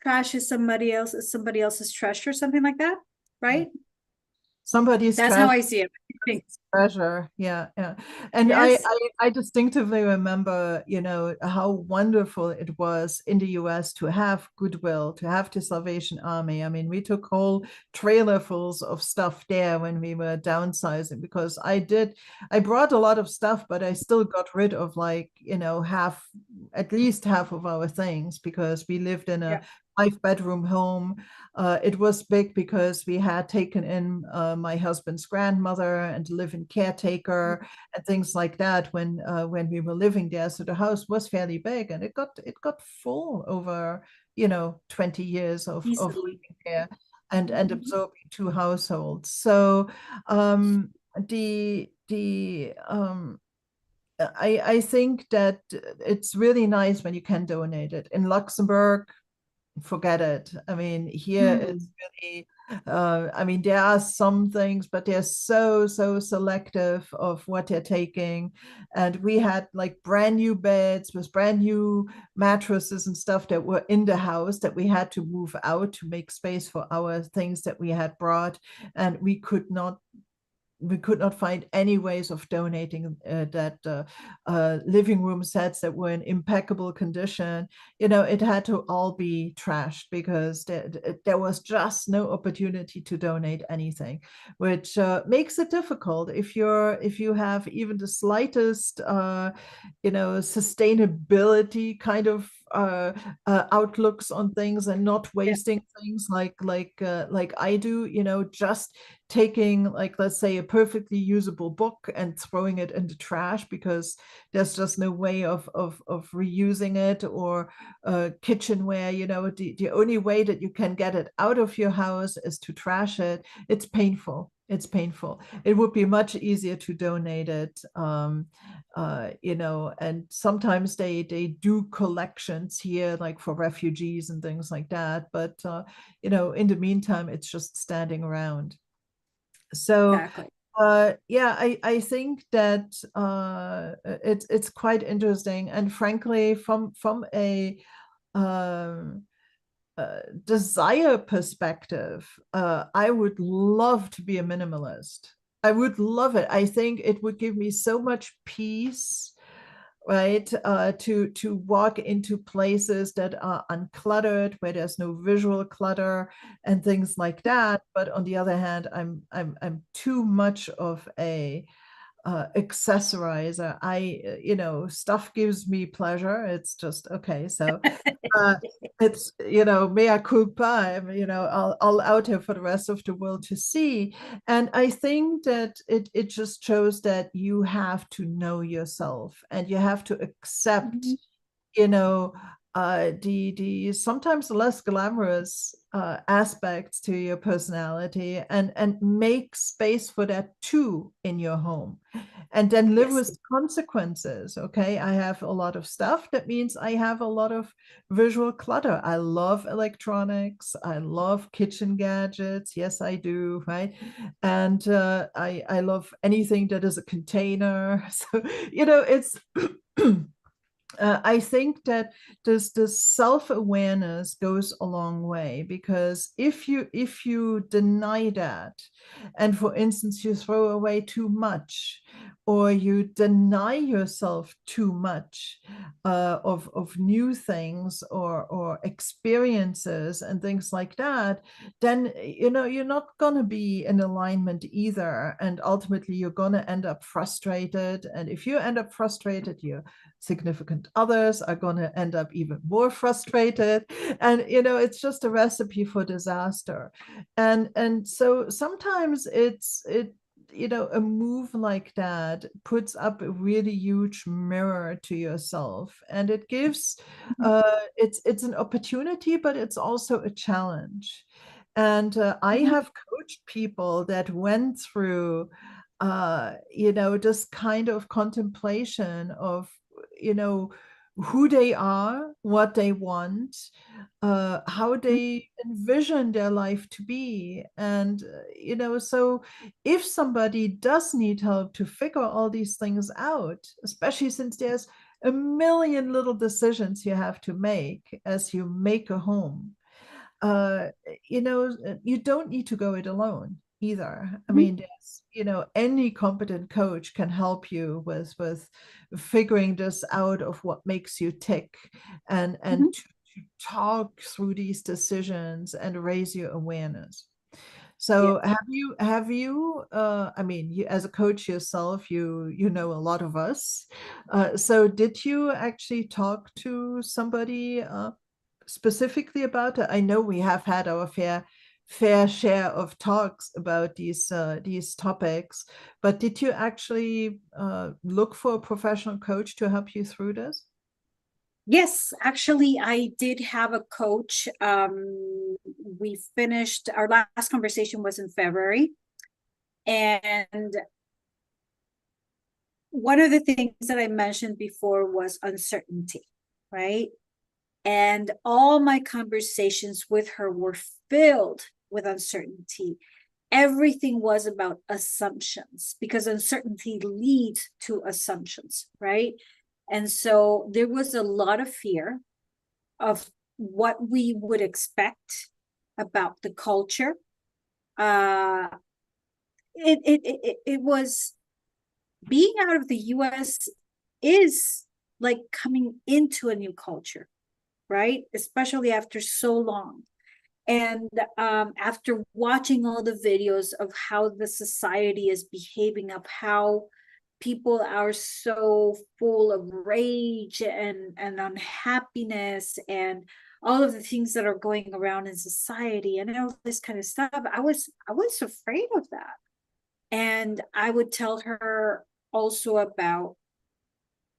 [SPEAKER 2] trash is somebody else's treasure, something like that, right?
[SPEAKER 1] Somebody's
[SPEAKER 2] That's how I see it.
[SPEAKER 1] treasure. Yeah. And
[SPEAKER 2] yes.
[SPEAKER 1] I distinctively remember, how wonderful it was in the US to have Goodwill, to have the Salvation Army. I mean, we took whole trailerfuls of stuff there when we were downsizing, because I brought a lot of stuff, but I still got rid of at least half of our things, because we lived in a 5-bedroom home. It was big because we had taken in my husband's grandmother and live-in caretaker and things like that when we were living there. So the house was fairly big, and it got full over 20 years of living there and absorbing 2 households. So I think that it's really nice when you can donate it. In Luxembourg, forget it. I mean, here it's really I mean, there are some things, but they're so selective of what they're taking. And we had like brand new beds with brand new mattresses and stuff that were in the house that we had to move out to make space for our things that we had brought. And we could not find any ways of donating that living room sets that were in impeccable condition. You know, it had to all be trashed because there was just no opportunity to donate anything, which makes it difficult if you have even the slightest sustainability kind of outlooks on things, and not
[SPEAKER 2] Yeah,
[SPEAKER 1] wasting things like I do, just taking, like, let's say, a perfectly usable book and throwing it in the trash because there's just no way of reusing it, or kitchenware. The only way that you can get it out of your house is to trash it. It's painful. It would be much easier to donate it. And sometimes they do collections here, like for refugees and things like that, but in the meantime, it's just standing around. So
[SPEAKER 2] exactly.
[SPEAKER 1] yeah, I think that it's quite interesting, and frankly, from a um, desire perspective, I would love to be a minimalist. I would love it. I think it would give me so much peace, right? To walk into places that are uncluttered, where there's no visual clutter and things like that. But on the other hand, I'm too much of a accessorizer. Stuff gives me pleasure. It's just okay. So uh, it's, mea culpa. I'll out here for the rest of the world to see. And I think that it just shows that you have to know yourself, and you have to accept,
[SPEAKER 2] Mhm.
[SPEAKER 1] you know, the sometimes less glamorous aspects to your personality, and make space for that too in your home, and then live
[SPEAKER 2] Yes.
[SPEAKER 1] with consequences. Okay, I have a lot of stuff. That means I have a lot of visual clutter. I love electronics. I love kitchen gadgets. Yes, I do. Right. And I love anything that is a container. So, it's I think that this self-awareness goes a long way, because if you deny that, and for instance you throw away too much, or you deny yourself too much of new things, or experiences and things like that, then you're not going to be in alignment either, and ultimately you're going to end up frustrated. And if you end up frustrated, your significant others are going to end up even more frustrated, and it's just a recipe for disaster. And so sometimes a move like that puts up a really huge mirror to yourself, and it gives
[SPEAKER 2] Mhm.
[SPEAKER 1] it's an opportunity, but it's also a challenge. And I
[SPEAKER 2] Mhm.
[SPEAKER 1] have coached people that went through this kind of contemplation of, you know, who they are, what they want, how
[SPEAKER 2] Mhm.
[SPEAKER 1] they envision their life to be. And, so if somebody does need help to figure all these things out, especially since there's a million little decisions you have to make as you make a home, uh, you don't need to go it alone either. I
[SPEAKER 2] Mhm.
[SPEAKER 1] mean, there's, any competent coach can help you with figuring this out of what makes you tick, and
[SPEAKER 2] Mhm.
[SPEAKER 1] to talk through these decisions and raise your awareness.
[SPEAKER 2] Yeah.
[SPEAKER 1] So I mean, you, as a coach yourself, you know a lot of us. So did you actually talk to somebody specifically about it? I know we have had our fair share of talks about these topics, but did you actually look for a professional coach to help you through this?
[SPEAKER 2] Yes, actually, I did have a coach. We finished our last conversation was in February, and one of the things that I mentioned before was uncertainty, right? And all my conversations with her were filled with uncertainty. Everything was about assumptions, because uncertainty leads to assumptions, right? And so there was a lot of fear of what we would expect about the culture. It was, being out of the US is like coming into a new culture, right? Especially after so long. And after watching all the videos of how the society is behaving, of how people are so full of rage and unhappiness and all of the things that are going around in society and all this kind of stuff, I was afraid of that. And I would tell her also about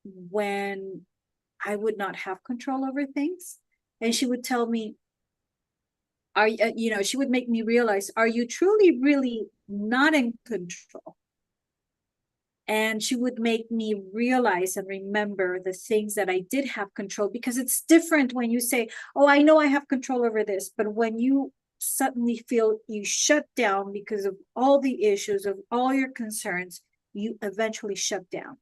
[SPEAKER 2] when I would not have control over things. And she would tell me, are you know, she would make me realize, are you truly really not in control? And she would make me realize and remember the things that I did have control, because it's different when you say, oh, I know I have control over this, but when you suddenly feel you shut down because of all the issues, of all your concerns, you eventually shut down.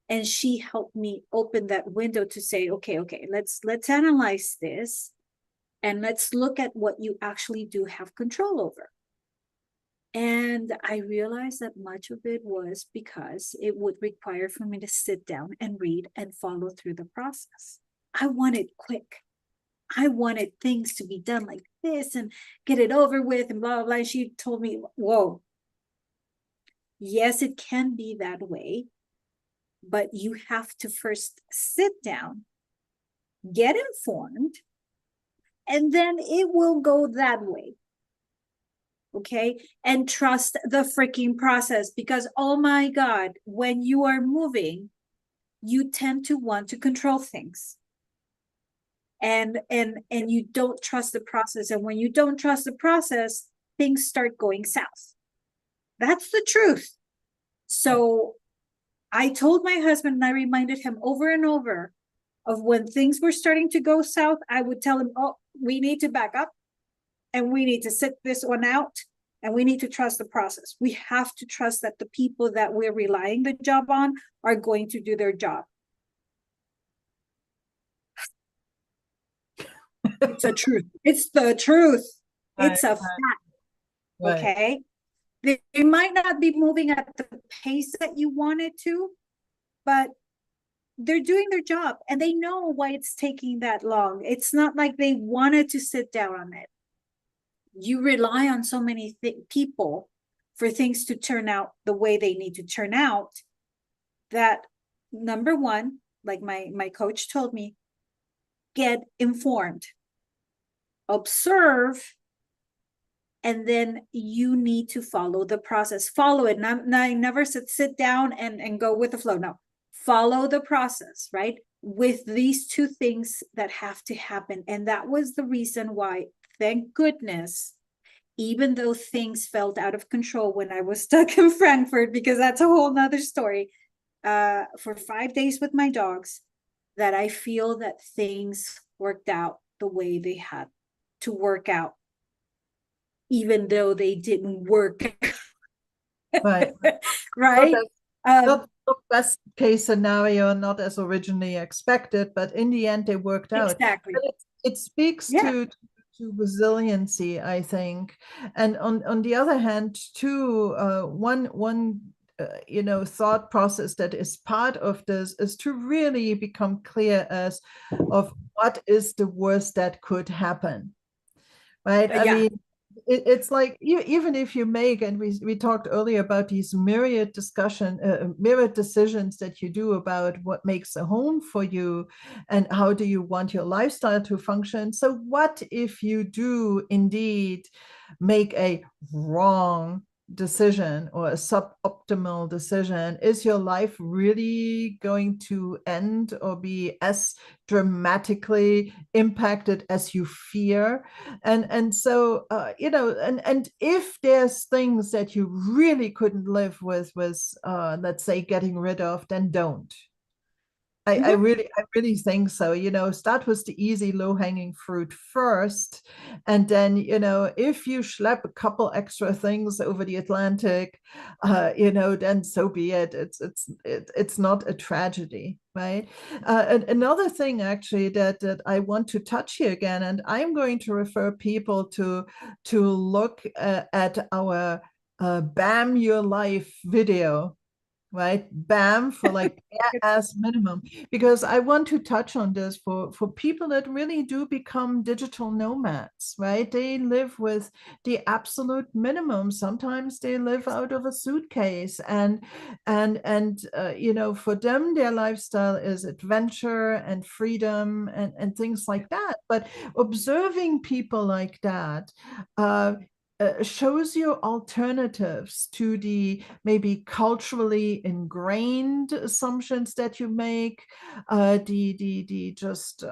[SPEAKER 2] And she helped me open that window to say, okay, let's analyze this, and let's look at what you actually do have control over. And I realized that much of it was because it would require for me to sit down and read and follow through the process. I wanted quick. I wanted things to be done like this and get it over with and blah, blah, blah. She told me, whoa, yes, it can be that way, but you have to first sit down, get informed, and then it will go that way. Okay. And trust the freaking process, because, oh my God, when you are moving, you tend to want to control things. And you don't trust the process. And when you don't trust the process, things start going south. That's the truth. So I told my husband, and I reminded him over and over of when things were starting to go south, I would tell him, oh, we need to back up and we need to sit this one out and we need to trust the process. We have to trust that the people that we're relying the job on are going to do their job. It's the truth. It's the truth. It's a fact. Okay. They might not be moving at the pace that you wanted to, but they're doing their job and they know why it's taking that long. It's not like they wanted to sit down on it. You rely on so many people for things to turn out the way they need to turn out, that number one, like my coach told me, get informed, observe, and then you need to follow the process. Follow it. I never said sit down and go with the flow. No, follow the process, right? With these two things that have to happen. And that was the reason why, thank goodness, even though things felt out of control when I was stuck in Frankfurt, because that's a whole nother story, for 5 days with my dogs, that I feel that things worked out the way they had to work out, even though they didn't work.
[SPEAKER 1] Right.
[SPEAKER 2] Right.
[SPEAKER 1] Not the best case scenario, not as originally expected, but in the end they worked out.
[SPEAKER 2] Exactly.
[SPEAKER 1] It speaks to resiliency, I think. And on the other hand, too, one thought process that is part of this is to really become clear as of what is the worst that could happen, right? I mean, it's like even if you make, and we talked earlier about these myriad decisions that you do about what makes a home for you and how do you want your lifestyle to function. So what if you do indeed make a wrong decision or a suboptimal decision? Is your life really going to end or be as dramatically impacted as you fear? And so and if there's things that you really couldn't live with let's say getting rid of, then don't. I
[SPEAKER 2] Mhm.
[SPEAKER 1] really think so. Start with the easy low-hanging fruit first, and then, if you schlep a couple extra things over the Atlantic, then so be it. It's not a tragedy, right? And another thing actually that I want to touch here again, and I'm going to refer people to look at our BAM Your Life video, right? BAM for like as minimum, because I want to touch on this for people that really do become digital nomads, right? They live with the absolute minimum. Sometimes they live out of a suitcase, and for them their lifestyle is adventure and freedom and things like that. But observing people like that shows you alternatives to the maybe culturally ingrained assumptions that you make, the just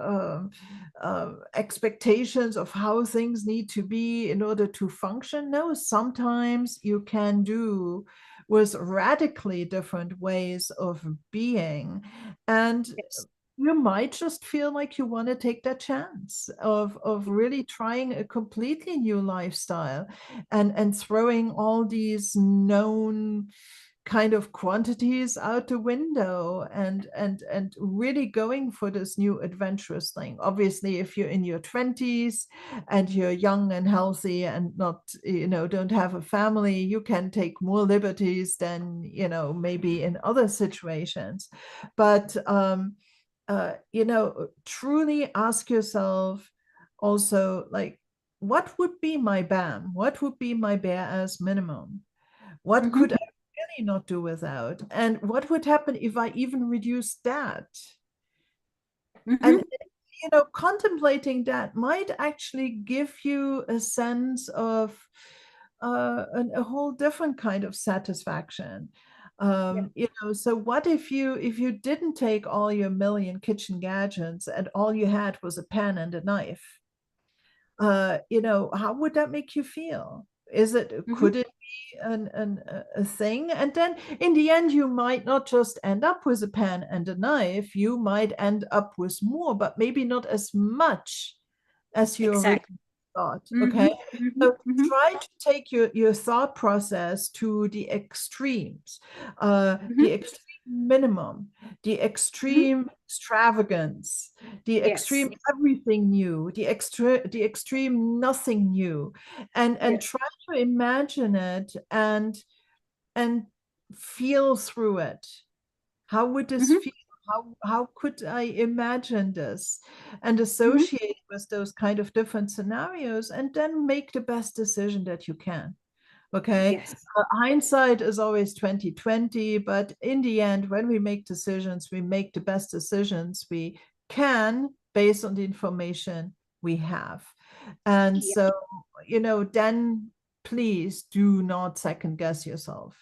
[SPEAKER 1] expectations of how things need to be in order to function. No, sometimes you can do with radically different ways of being, and
[SPEAKER 2] Yes.
[SPEAKER 1] you might just feel like you want to take that chance of really trying a completely new lifestyle and throwing all these known kind of quantities out the window and really going for this new adventurous thing. Obviously, if you're in your 20s and you're young and healthy and not, don't have a family, you can take more liberties than, maybe in other situations. But truly ask yourself also, like, what would be my BAM? What would be my bare as minimum? What could I
[SPEAKER 2] Mhm.
[SPEAKER 1] really not do without? And what would happen if I even reduced that? And,
[SPEAKER 2] Mhm.
[SPEAKER 1] contemplating that might actually give you a sense of a whole different kind of satisfaction.
[SPEAKER 2] Yeah.
[SPEAKER 1] So what if you didn't take all your million kitchen gadgets and all you had was a pen and a knife? How would that make you feel?
[SPEAKER 2] Mhm.
[SPEAKER 1] Could it be a thing? And then in the end, you might not just end up with a pen and a knife, you might end up with more, but maybe not as much as you originally
[SPEAKER 2] Exactly.
[SPEAKER 1] thought. Okay.
[SPEAKER 2] Mhm. Mhm.
[SPEAKER 1] So
[SPEAKER 2] Mhm.
[SPEAKER 1] try to take your thought process to the extremes, the
[SPEAKER 2] Mhm.
[SPEAKER 1] extreme minimum, the
[SPEAKER 2] Mhm.
[SPEAKER 1] extreme extravagance, the
[SPEAKER 2] Yes.
[SPEAKER 1] extreme everything new, the extreme nothing new, and
[SPEAKER 2] Yes.
[SPEAKER 1] try to imagine it and feel through it. How would this
[SPEAKER 2] Mhm.
[SPEAKER 1] feel? How could I imagine this and
[SPEAKER 2] Mhm.
[SPEAKER 1] associate with those kind of different scenarios and then make the best decision that you can? Okay.
[SPEAKER 2] Yes.
[SPEAKER 1] Hindsight is always 2020, but in the end, when we make decisions, we make the best decisions we can based on the information we have. And
[SPEAKER 2] Yeah.
[SPEAKER 1] so, then please do not second guess yourself.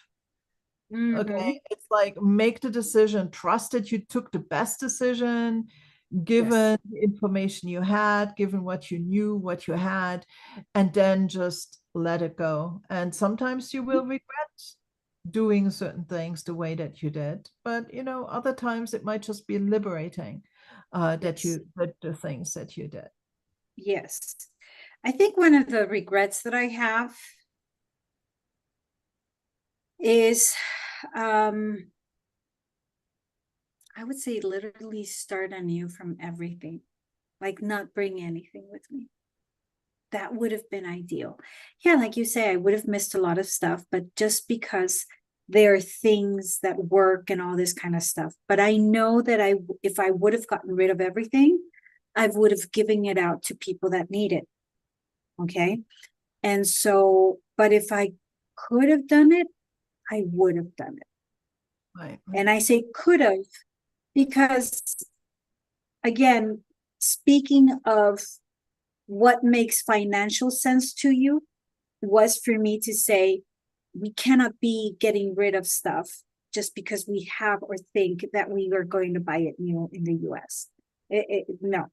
[SPEAKER 1] Okay,
[SPEAKER 2] Mhm.
[SPEAKER 1] it's like make the decision, trust that you took the best decision,
[SPEAKER 2] Yes.
[SPEAKER 1] given the information you had, given what you knew, what you had, and then just let it go. And sometimes you will regret doing certain things the way that you did, but other times it might just be liberating that
[SPEAKER 2] Yes.
[SPEAKER 1] you did the things that you did.
[SPEAKER 2] Yes. I think one of the regrets that I have is um I would say literally start anew from everything, like not bring anything with me. That would have been ideal. Yeah, like you say, I would have missed a lot of stuff, but just because there are things that work and all this kind of stuff. But I know that if I would have gotten rid of everything, I would have given it out to people that need it. Okay. And so, but if I could have done it, I would have done it.
[SPEAKER 1] Right.
[SPEAKER 2] And I say could have because, again, speaking of what makes financial sense to you, was for me to say, we cannot be getting rid of stuff just because we have or think that we are going to buy it new in the US. No.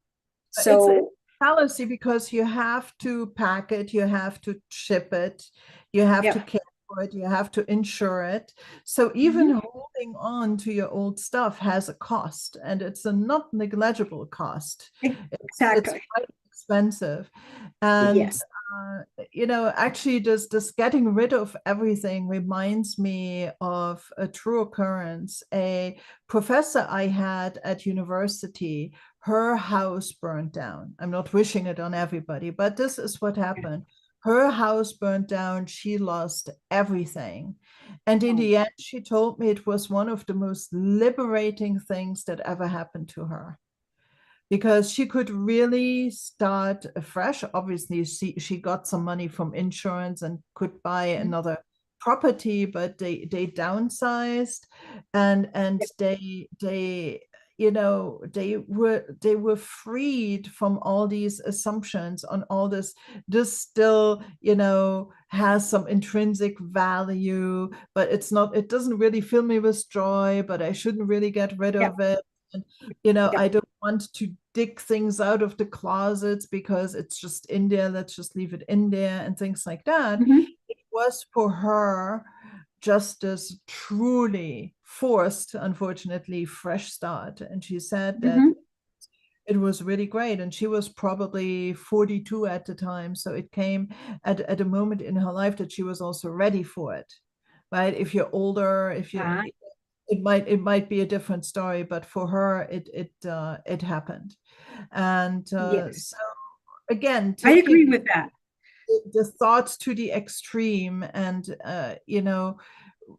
[SPEAKER 1] It's
[SPEAKER 2] So,
[SPEAKER 1] fallacy because you have to pack it, you have to ship it, you have to
[SPEAKER 2] yeah.
[SPEAKER 1] care for it, you have to insure it. So even holding on to your old stuff has a cost, and it's a not negligible cost. It's
[SPEAKER 2] Exactly.
[SPEAKER 1] quite expensive. And
[SPEAKER 2] Yes.
[SPEAKER 1] actually just getting rid of everything reminds me of a true occurrence. A professor I had at university, her house burned down. I'm not wishing it on everybody, but this is what happened. Her house burned down. She lost everything. And in
[SPEAKER 2] Oh,
[SPEAKER 1] the end, she told me it was one of the most liberating things that ever happened to her, because she could really start afresh. Obviously, she got some money from insurance and could buy another property, but they downsized, and they they were freed from all these assumptions on all this still has some intrinsic value, but it doesn't really fill me with joy, but I shouldn't really get rid
[SPEAKER 2] yeah.
[SPEAKER 1] of it. And
[SPEAKER 2] Yeah.
[SPEAKER 1] I don't want to dig things out of the closets because it's just in there. Let's just leave it in there and things like that.
[SPEAKER 2] Mhm.
[SPEAKER 1] It was for her just this truly forced, unfortunately, fresh start. And she said that
[SPEAKER 2] Mhm.
[SPEAKER 1] it was really great. And she was probably 42 at the time. So it came at a moment in her life that she was also ready for it. Right? If you're older, if you
[SPEAKER 2] Ah,
[SPEAKER 1] it might be a different story, but for her it happened. And
[SPEAKER 2] yes.
[SPEAKER 1] so again,
[SPEAKER 2] I
[SPEAKER 1] taking
[SPEAKER 2] agree with that.
[SPEAKER 1] the thoughts to the extreme, and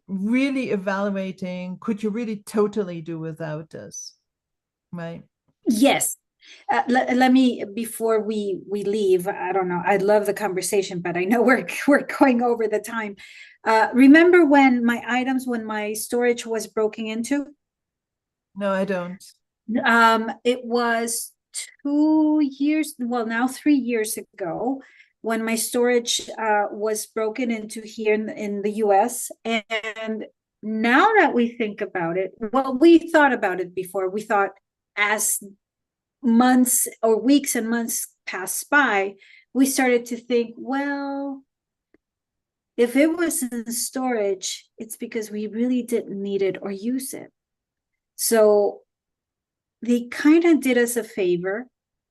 [SPEAKER 1] really evaluating, could you really totally do without this, right?
[SPEAKER 2] Yes. Let me, before we leave, I don't know. I love the conversation, but I know we're going over the time. Remember when my storage was broken into?
[SPEAKER 1] No, I don't.
[SPEAKER 2] It was 2 years, well, now 3 years ago, when my storage was broken into here in the US. And now that we think about it, well, we thought about it before. We thought as months or weeks and months passed by, we started to think, well, if it was in storage, it's because we really didn't need it or use it. So they kind of did us a favor,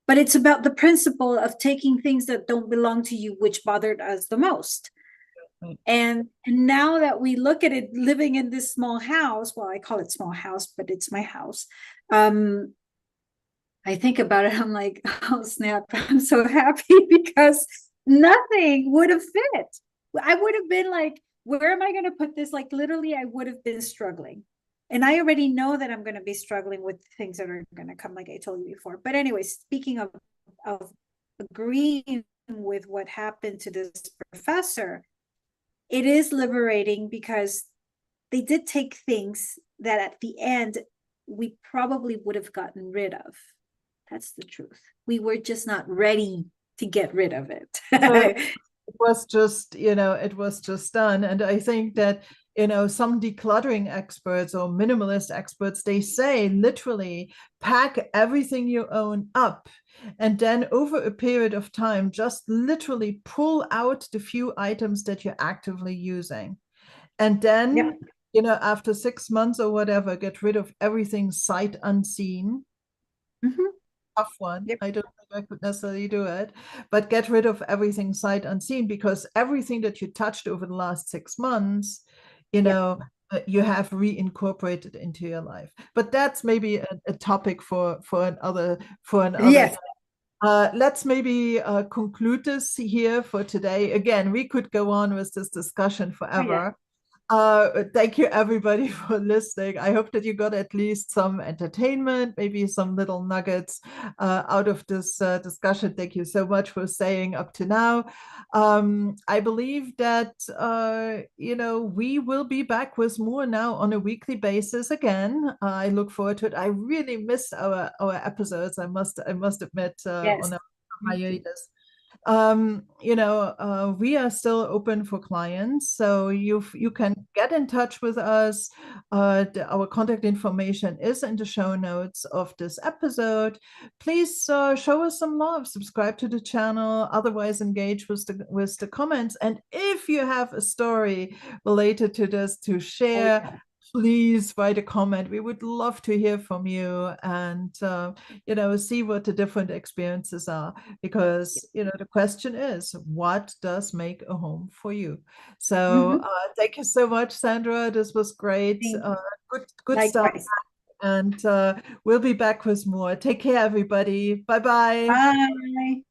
[SPEAKER 2] but it's about the principle of taking things that don't belong to you, which bothered us the most. And now that we look at it, living in this small house, well, I call it small house, but it's my house. I think about it, I'm like, oh snap, I'm so happy because nothing would have fit. I would have been like, where am I going to put this? Like, literally, I would have been struggling. And I already know that I'm going to be struggling with things that are going to come, like I told you before. But anyway, speaking of agreeing with what happened to this professor, it is liberating because they did take things that at the end we probably would have gotten rid of. That's the truth. We were just not ready to get rid of it.
[SPEAKER 1] So it was just done. And I think that some decluttering experts or minimalist experts, they say literally pack everything you own up, and then over a period of time just literally pull out the few items that you're actively using, and
[SPEAKER 2] Yeah.
[SPEAKER 1] then after 6 months or whatever, get rid of everything sight unseen.
[SPEAKER 2] Mhm.
[SPEAKER 1] Tough one.
[SPEAKER 2] Yep.
[SPEAKER 1] I don't think I could necessarily do it, but get rid of everything sight unseen, because everything that you touched over the last 6 months, you
[SPEAKER 2] Yep.
[SPEAKER 1] know, you have reincorporated into your life. But that's maybe a topic for another.
[SPEAKER 2] Yes.
[SPEAKER 1] Let's maybe conclude this here for today. Again, we could go on with this discussion
[SPEAKER 2] Oh, yeah.
[SPEAKER 1] forever. Thank you everybody for listening. I hope that you got at least some entertainment, maybe some little nuggets out of this discussion. Thank you so much for staying up to now. I believe that we will be back with more now on a weekly basis again. I look forward to it. I really missed our episodes. I must admit,
[SPEAKER 2] Yes.
[SPEAKER 1] on a
[SPEAKER 2] Me too.
[SPEAKER 1] hiatus. We are still open for clients, so you can get in touch with us. Our contact information is in the show notes of this episode. Please show us some love, subscribe to the channel, otherwise engage with the comments. And if you have a story related to this to
[SPEAKER 2] Oh,
[SPEAKER 1] share,
[SPEAKER 2] yeah.
[SPEAKER 1] please write a comment. We would love to hear from you and see what the different experiences are, because the question is, what does make a home for you? So
[SPEAKER 2] Mhm.
[SPEAKER 1] thank you so much, Sandra. This was great.
[SPEAKER 2] Thank you.
[SPEAKER 1] Good stuff.
[SPEAKER 2] Likewise.
[SPEAKER 1] And we'll be back with more. Take care, everybody. Bye bye.
[SPEAKER 2] Bye.